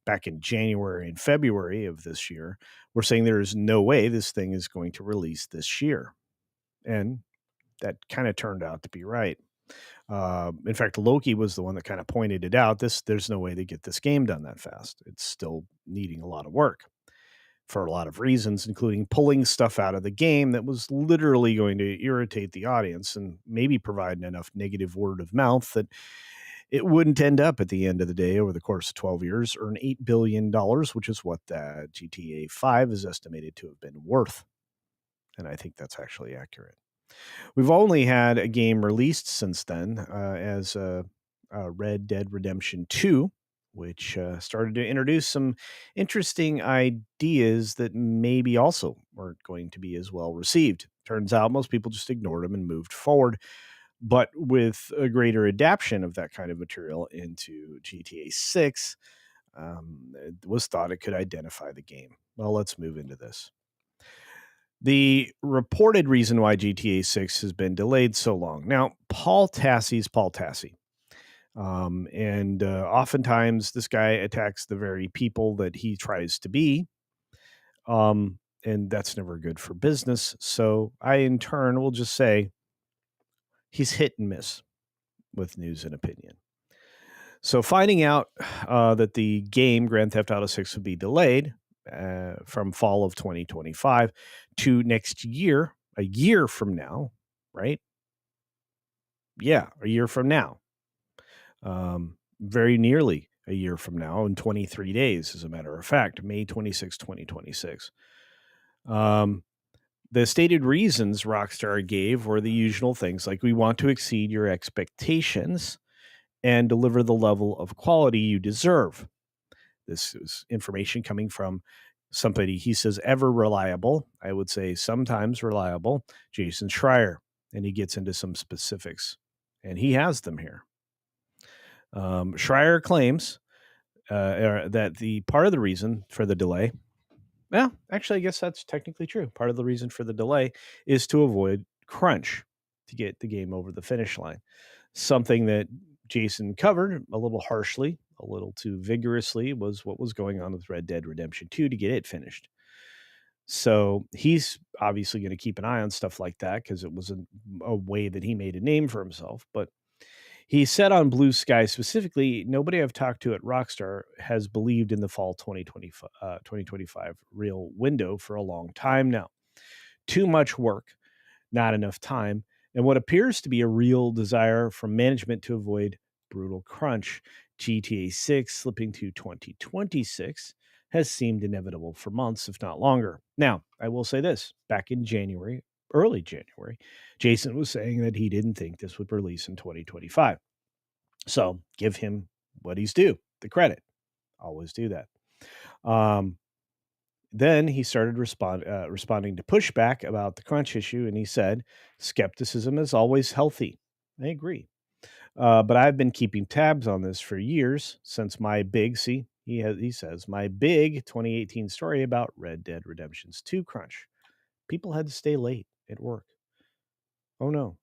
back in January and February of this year. We're saying there is no way this thing is going to release this year. And that kind of turned out to be right. In fact, Loki was the one that kind of pointed it out. There's no way to get this game done that fast. It's still needing a lot of work for a lot of reasons, including pulling stuff out of the game that was literally going to irritate the audience and maybe provide enough negative word of mouth that it wouldn't end up at the end of the day over the course of 12 years earn $8 billion, which is what the GTA 5 is estimated to have been worth. And I think that's actually accurate. We've only had a game released since then as Red Dead Redemption 2, which started to introduce some interesting ideas that maybe also weren't going to be as well received. Turns out most people just ignored them and moved forward. But with a greater adaptation of that kind of material into GTA 6, it was thought it could identify the game. Well, let's move into this. The reported reason why GTA 6 has been delayed so long. Now, Paul Tassi's Paul Tassi. And oftentimes this guy attacks the very people that he tries to be. And that's never good for business. So I, in turn, will just say he's hit and miss with news and opinion. So finding out that the game Grand Theft Auto 6 would be delayed from fall of 2025 to next year, a year from now, right? Yeah, a year from now. Very nearly a year from now, in 23 days, as a matter of fact, May 26, 2026. The stated reasons Rockstar gave were the usual things like, we want to exceed your expectations and deliver the level of quality you deserve. This is information coming from somebody he says ever reliable. I would say sometimes reliable, Jason Schreier. And he gets into some specifics, and he has them here. Schreier claims that the part of the reason for the delay, well, actually, I guess that's technically true. Part of the reason for the delay is to avoid crunch, to get the game over the finish line. Something that Jason covered a little harshly, a little too vigorously, was what was going on with Red Dead Redemption 2 to get it finished. So he's obviously going to keep an eye on stuff like that because it was a way that he made a name for himself. But he said on Blue Sky specifically, nobody I've talked to at Rockstar has believed in the fall 2025 real window for a long time now. Too much work, not enough time, and what appears to be a real desire from management to avoid brutal crunch. GTA 6 slipping to 2026 has seemed inevitable for months, if not longer. Now, I will say this. Back in January, early January, Jason was saying that he didn't think this would release in 2025. So give him what he's due, the credit. Always do that. Then he started responding to pushback about the crunch issue, and he said, skepticism is always healthy. I agree. But I've been keeping tabs on this for years since my big, he says, my big 2018 story about Red Dead Redemption's 2 crunch. People had to stay late at work. Oh, no.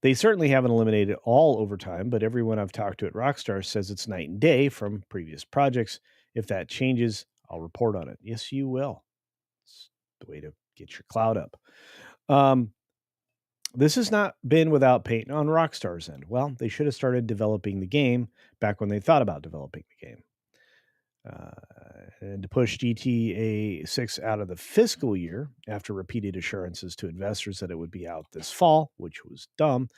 They certainly haven't eliminated all overtime, but everyone I've talked to at Rockstar says it's night and day from previous projects. If that changes, I'll report on it. Yes, you will. It's the way to get your cloud up. This has not been without pain on Rockstar's end. Well, they should have started developing the game back when they thought about developing the game. And to push GTA 6 out of the fiscal year after repeated assurances to investors that it would be out this fall, which was dumb,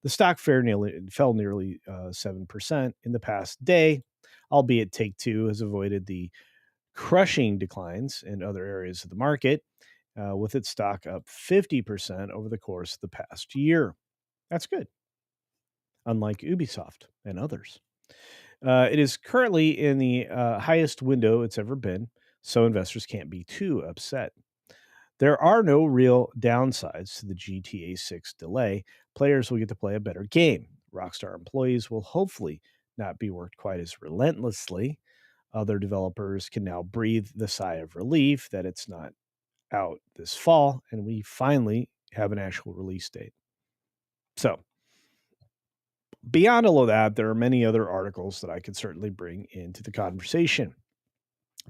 the stock fell nearly 7% in the past day, albeit Take-Two has avoided the crushing declines in other areas of the market, with its stock up 50% over the course of the past year. That's good, unlike Ubisoft and others. It is currently in the highest window it's ever been, so investors can't be too upset. There are no real downsides to the GTA 6 delay. Players will get to play a better game. Rockstar employees will hopefully not be worked quite as relentlessly. Other developers can now breathe the sigh of relief that it's not out this fall, and we finally have an actual release date. So, beyond all of that, there are many other articles that I could certainly bring into the conversation.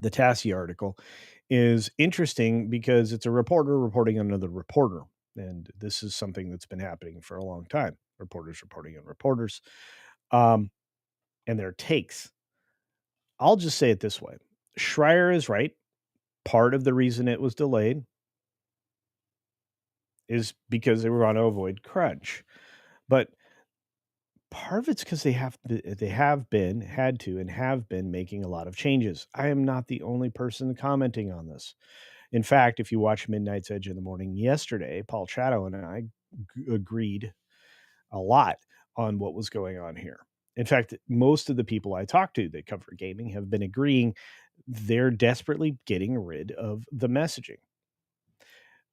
The Tassie article is interesting because it's a reporter reporting on another reporter. And this is something that's been happening for a long time. Reporters reporting on reporters and their takes. I'll just say it this way. Schreier is right. Part of the reason it was delayed is because they were going to avoid crunch. But part of it's because they have been making a lot of changes. I am not the only person commenting on this. In fact, if you watch Midnight's Edge in the Morning yesterday, Paul Chatto and I agreed a lot on what was going on here. In fact, most of the people I talk to that cover gaming have been agreeing they're desperately getting rid of the messaging,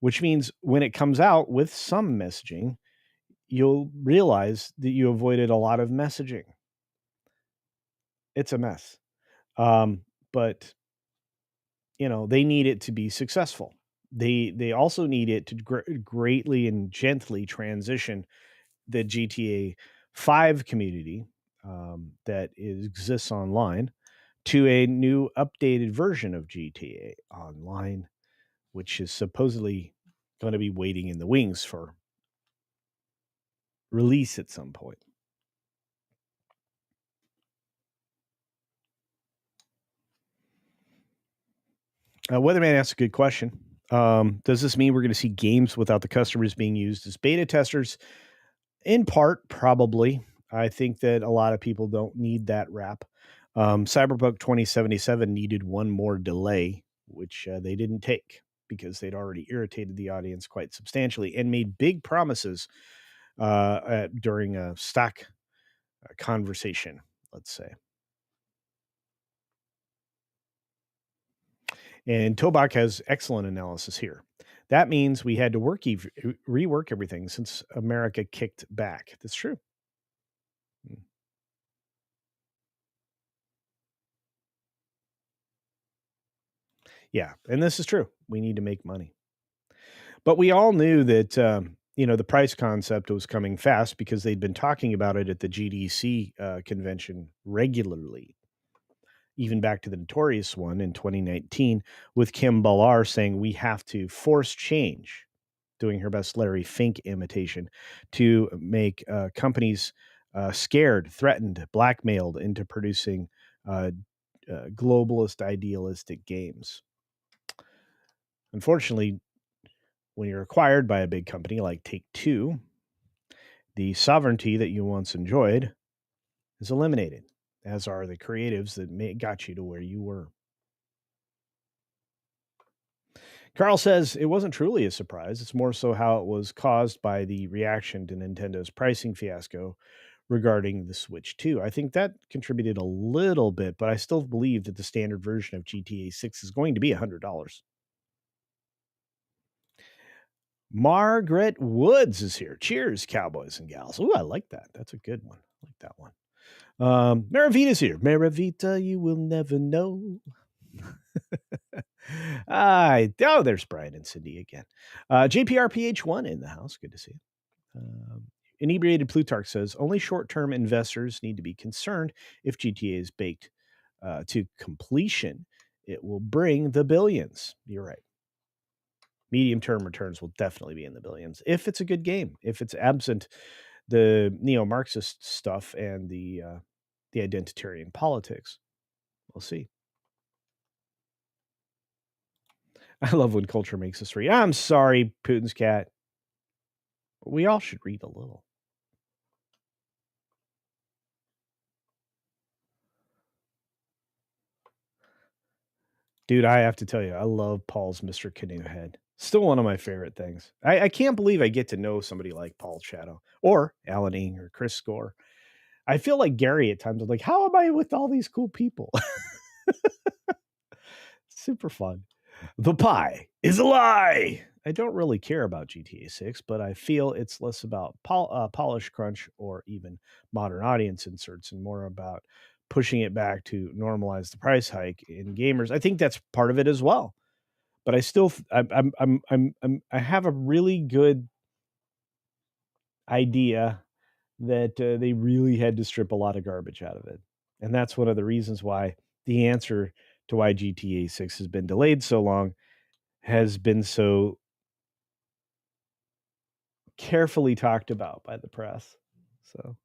which means when it comes out with some messaging, you'll realize that you avoided a lot of messaging. It's a mess. But they need it to be successful. They also need it to greatly and gently transition the GTA 5 community that exists online to a new updated version of GTA Online, which is supposedly going to be waiting in the wings for release at some point. Weatherman asks a good question. Does this mean we're going to see games without the customers being used as beta testers? In part, probably. I think that a lot of people don't need that wrap. Cyberpunk 2077 needed one more delay, which they didn't take because they'd already irritated the audience quite substantially and made big promises during a stock conversation, let's say. And Tobak has excellent analysis here. That means we had to rework everything since America kicked back. That's true. Yeah, and this is true. We need to make money. But we all knew that the price concept was coming fast because they'd been talking about it at the GDC convention regularly, even back to the notorious one in 2019 with Kim Ballar saying we have to force change, doing her best Larry Fink imitation, to make companies scared, threatened, blackmailed into producing globalist, idealistic games. Unfortunately, when you're acquired by a big company like Take-Two, the sovereignty that you once enjoyed is eliminated, as are the creatives that got you to where you were. Carl says it wasn't truly a surprise. It's more so how it was caused by the reaction to Nintendo's pricing fiasco regarding the Switch 2. I think that contributed a little bit, but I still believe that the standard version of GTA 6 is going to be $100. Margaret Woods is here. Cheers, cowboys and gals. Ooh, I like that. That's a good one. I like that one. Maravita's here. Maravita, you will never know. There's Brian and Cindy again. JPRPH1 in the house. Good to see you. Inebriated Plutarch says only short-term investors need to be concerned if GTA is baked to completion. It will bring the billions. You're right. Medium-term returns will definitely be in the billions if it's a good game. If it's absent the neo-Marxist stuff and the identitarian politics, we'll see. I love when culture makes us read. I'm sorry, Putin's cat. We all should read a little. Dude, I have to tell you, I love Paul's Mr. Canoe Head. Still one of my favorite things. I can't believe I get to know somebody like Paul Shadow or Alan Ing or Chris Score. I feel like Gary at times. I'm like, how am I with all these cool people? Super fun. The pie is a lie. I don't really care about GTA 6, but I feel it's less about polish crunch or even modern audience inserts and more about pushing it back to normalize the price hike in gamers. I think that's part of it as well. But I still, I have a really good idea that they really had to strip a lot of garbage out of it, and that's one of the reasons why the answer to why GTA 6 has been delayed so long has been so carefully talked about by the press. So,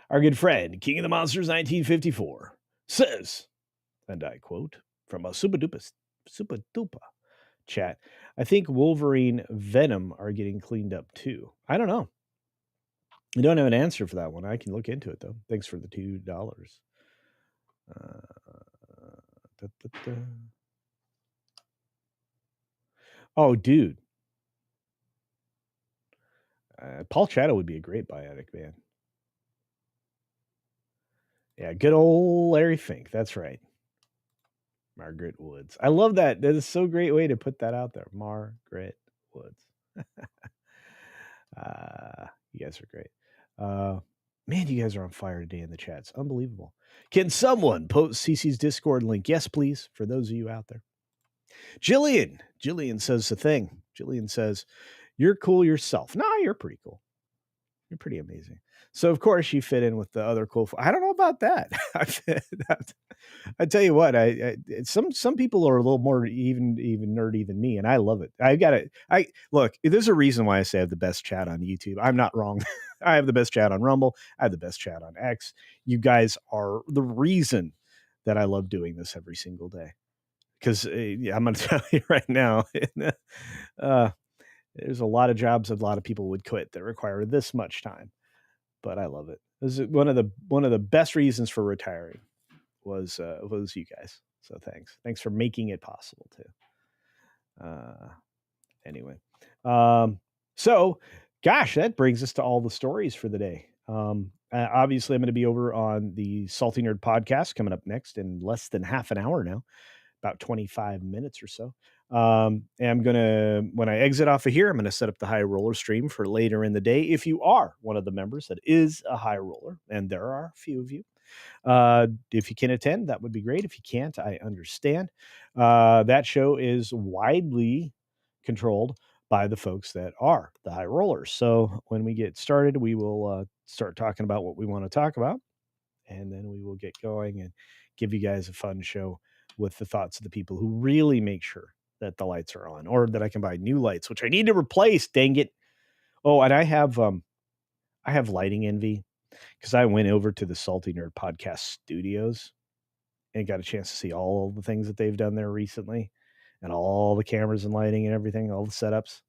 our good friend, King of the Monsters 1954, says, and I quote from a super duper chat, I think Wolverine Venom are getting cleaned up too. I don't know. I don't have an answer for that one. I can look into it though. Thanks for the $2. Da, da, da. Oh, dude. Paul Shadow would be a great Bionic Man. Yeah, good old Larry Fink. That's right. Margaret Woods. I love that. That is so great way to put that out there. Margaret Woods. You guys are great. Man, you guys are on fire today in the chats. Unbelievable. Can someone post CC's Discord link? Yes, please, for those of you out there. Jillian says the thing. Jillian says, you're cool yourself. No, you're pretty cool. You're pretty amazing. So of course you fit in with the other cool. I don't know about that. I tell you what, some people are a little more even nerdy than me, and I love it. I look. There's a reason why I say I have the best chat on YouTube. I'm not wrong. I have the best chat on Rumble. I have the best chat on X. You guys are the reason that I love doing this every single day. Because I'm going to tell you right now, there's a lot of jobs that a lot of people would quit that require this much time, but I love it. This is one of the best reasons for retiring was you guys. So thanks for making it possible too. Anyway, so gosh, that brings us to all the stories for the day. Obviously, I'm going to be over on the Salty Nerd podcast coming up next in less than half an hour now, about 25 minutes or so. And I'm going to, when I exit off of here, I'm going to set up the high roller stream for later in the day. If you are one of the members that is a high roller, and there are a few of you, if you can attend, that would be great. If you can't, I understand. That show is widely controlled by the folks that are the high rollers. So when we get started, we will start talking about what we want to talk about, and then we will get going and give you guys a fun show with the thoughts of the people who really make sure that the lights are on, or that I can buy new lights, which I need to replace. Dang it. Oh, and I have lighting envy because I went over to the Salty Nerd podcast studios and got a chance to see all the things that they've done there recently, and all the cameras and lighting and everything, all the setups.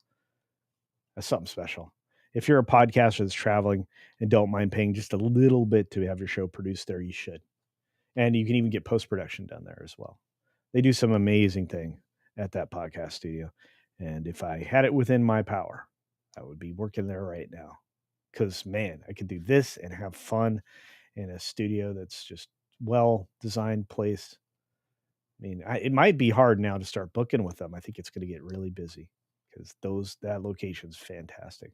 That's something special. If you're a podcaster that's traveling and don't mind paying just a little bit to have your show produced there, you should. And you can even get post-production done there as well. They do some amazing thing at that podcast studio. And if I had it within my power, I would be working there right now. Because, man, I could do this and have fun in a studio that's just well-designed, placed. I mean, it might be hard now to start booking with them. I think it's going to get really busy because that location's fantastic.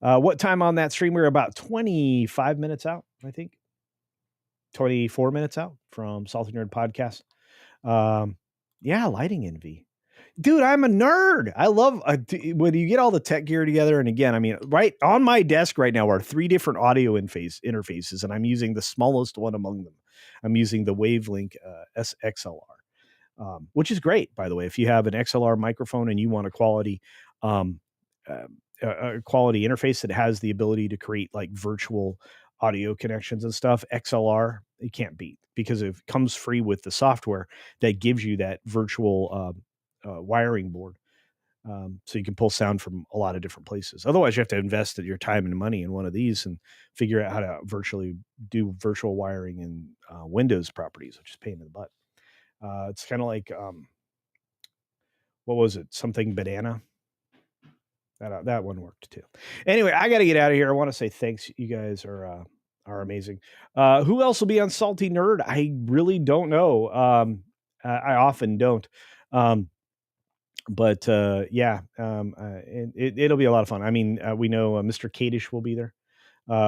What time on that stream? We're about 25 minutes out, I think. 24 minutes out from Salty Nerd Podcast. Yeah, lighting envy. Dude, I'm a nerd. I love when you get all the tech gear together. And again, I mean, right on my desk right now are 3 different audio interfaces, and I'm using the smallest one among them. I'm using the Wavelink SXLR, which is great, by the way. If you have an XLR microphone and you want a quality interface that has the ability to create like virtual audio connections and stuff, XLR, it can't beat, because it comes free with the software that gives you that virtual wiring board. So you can pull sound from a lot of different places. Otherwise, you have to invest your time and money in one of these and figure out how to virtually do virtual wiring in Windows properties, which is a pain in the butt. It's kind of like, what was it? Something banana. That one worked too. Anyway, I got to get out of here. I want to say thanks. You guys are amazing. Who else will be on Salty Nerd? I really don't know. I often don't. But yeah, it'll be a lot of fun. I mean, we know Mr. Kadish will be there.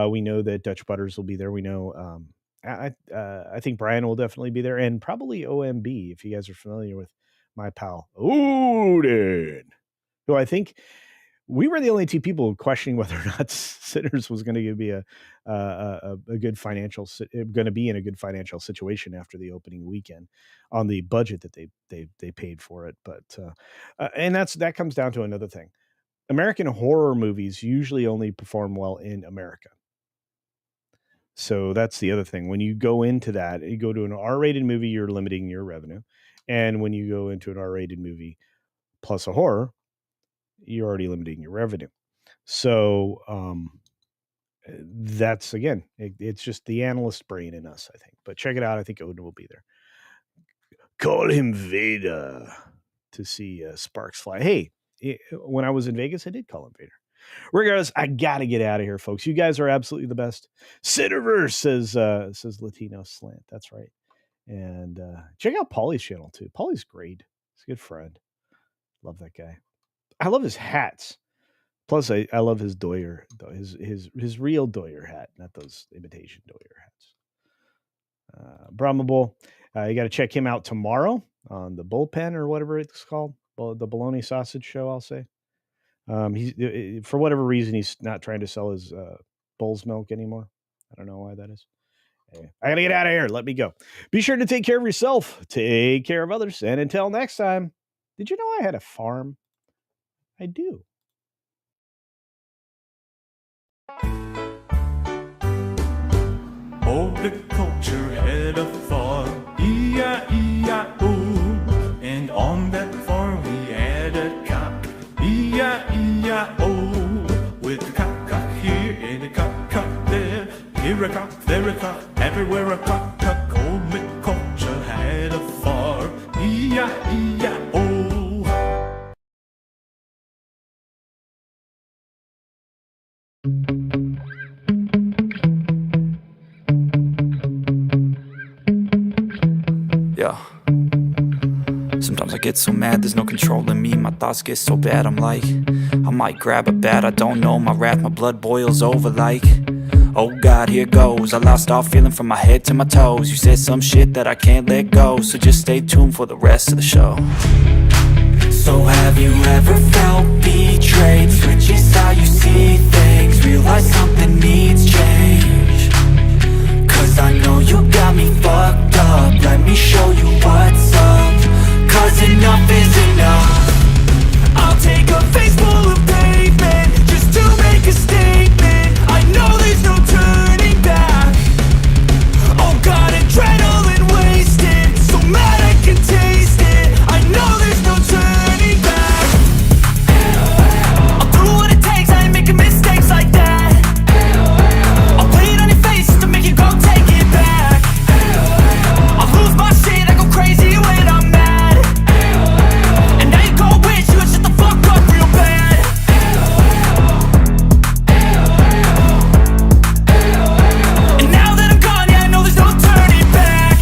We know that Dutch Butters will be there. We know I think Brian will definitely be there, and probably OMB, if you guys are familiar with my pal Odin, who I think we were the only two people questioning whether or not Sinners was going to be a good financial, going to be in a good financial situation after the opening weekend on the budget that they paid for it. But and that comes down to another thing. American horror movies usually only perform well in America. So that's the other thing. When you go into that, you go to an R-rated movie, you're limiting your revenue. And when you go into an R-rated movie plus a horror, you're already limiting your revenue. So that's, again, it's just the analyst brain in us, I think. But check it out. I think Odin will be there. Call him Vader to see sparks fly. Hey, when I was in Vegas, I did call him Vader. Regardless, I got to get out of here, folks. You guys are absolutely the best. Cineverse says Latino Slant. That's right. And check out Paulie's channel, too. Paulie's great. He's a good friend. Love that guy. I love his hats. Plus, I love his Doyer, his real Doyer hat, not those imitation Doyer hats. Brahma Bull, you got to check him out tomorrow on the Bullpen or whatever it's called, the Bologna Sausage Show, I'll say. He's, for whatever reason, he's not trying to sell his bull's milk anymore. I don't know why that is. Anyway, I got to get out of here. Let me go. Be sure to take care of yourself. Take care of others. And until next time, did you know I had a farm? I do. Oh, the culture had a farm, E-I-E-I-O. And on that farm we had a cock, E-I-E-I-O. With a cock here and a cock there. Here a cock, there a cock, everywhere a cock. Oh, the culture had a farm, E-I-E-I-O. Yeah. Sometimes I get so mad, there's no controlling me. My thoughts get so bad, I'm like, I might grab a bat, I don't know. My wrath, my blood boils over like, oh God, here goes. I lost all feeling from my head to my toes. You said some shit that I can't let go, so just stay tuned for the rest of the show. So have you ever felt betrayed? Switches how you see things, realize something needs change. Cause I know you got me fucked up, let me show you what's up. Cause enough is enough. I'll take a face full of pavement just to make a statement. I know there's no turning back. Oh God, adrenaline wasted, so mad I can taste it. I know there's no turning back. I'll do what it takes, I ain't making mistakes like that. I'll play it on your face just to make you go take it back. I'll lose my shit, I go crazy when I'm mad. And now you go wish you would shut the fuck up real bad. And now that I'm gone, yeah, I know there's no turning back.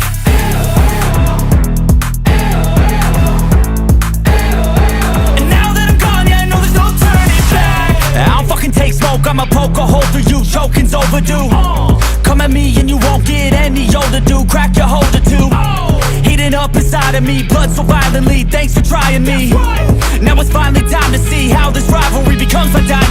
And now that I'm gone, yeah, I know there's no turning back. I don't fucking take smoke, I'ma poke a hole through you, choking's overdue. Come at me and you won't get any older, dude. Crack your holder too. Heating up inside of me, blood so violently. Thanks for trying me. Now it's finally time to see how this rivalry becomes my dynasty.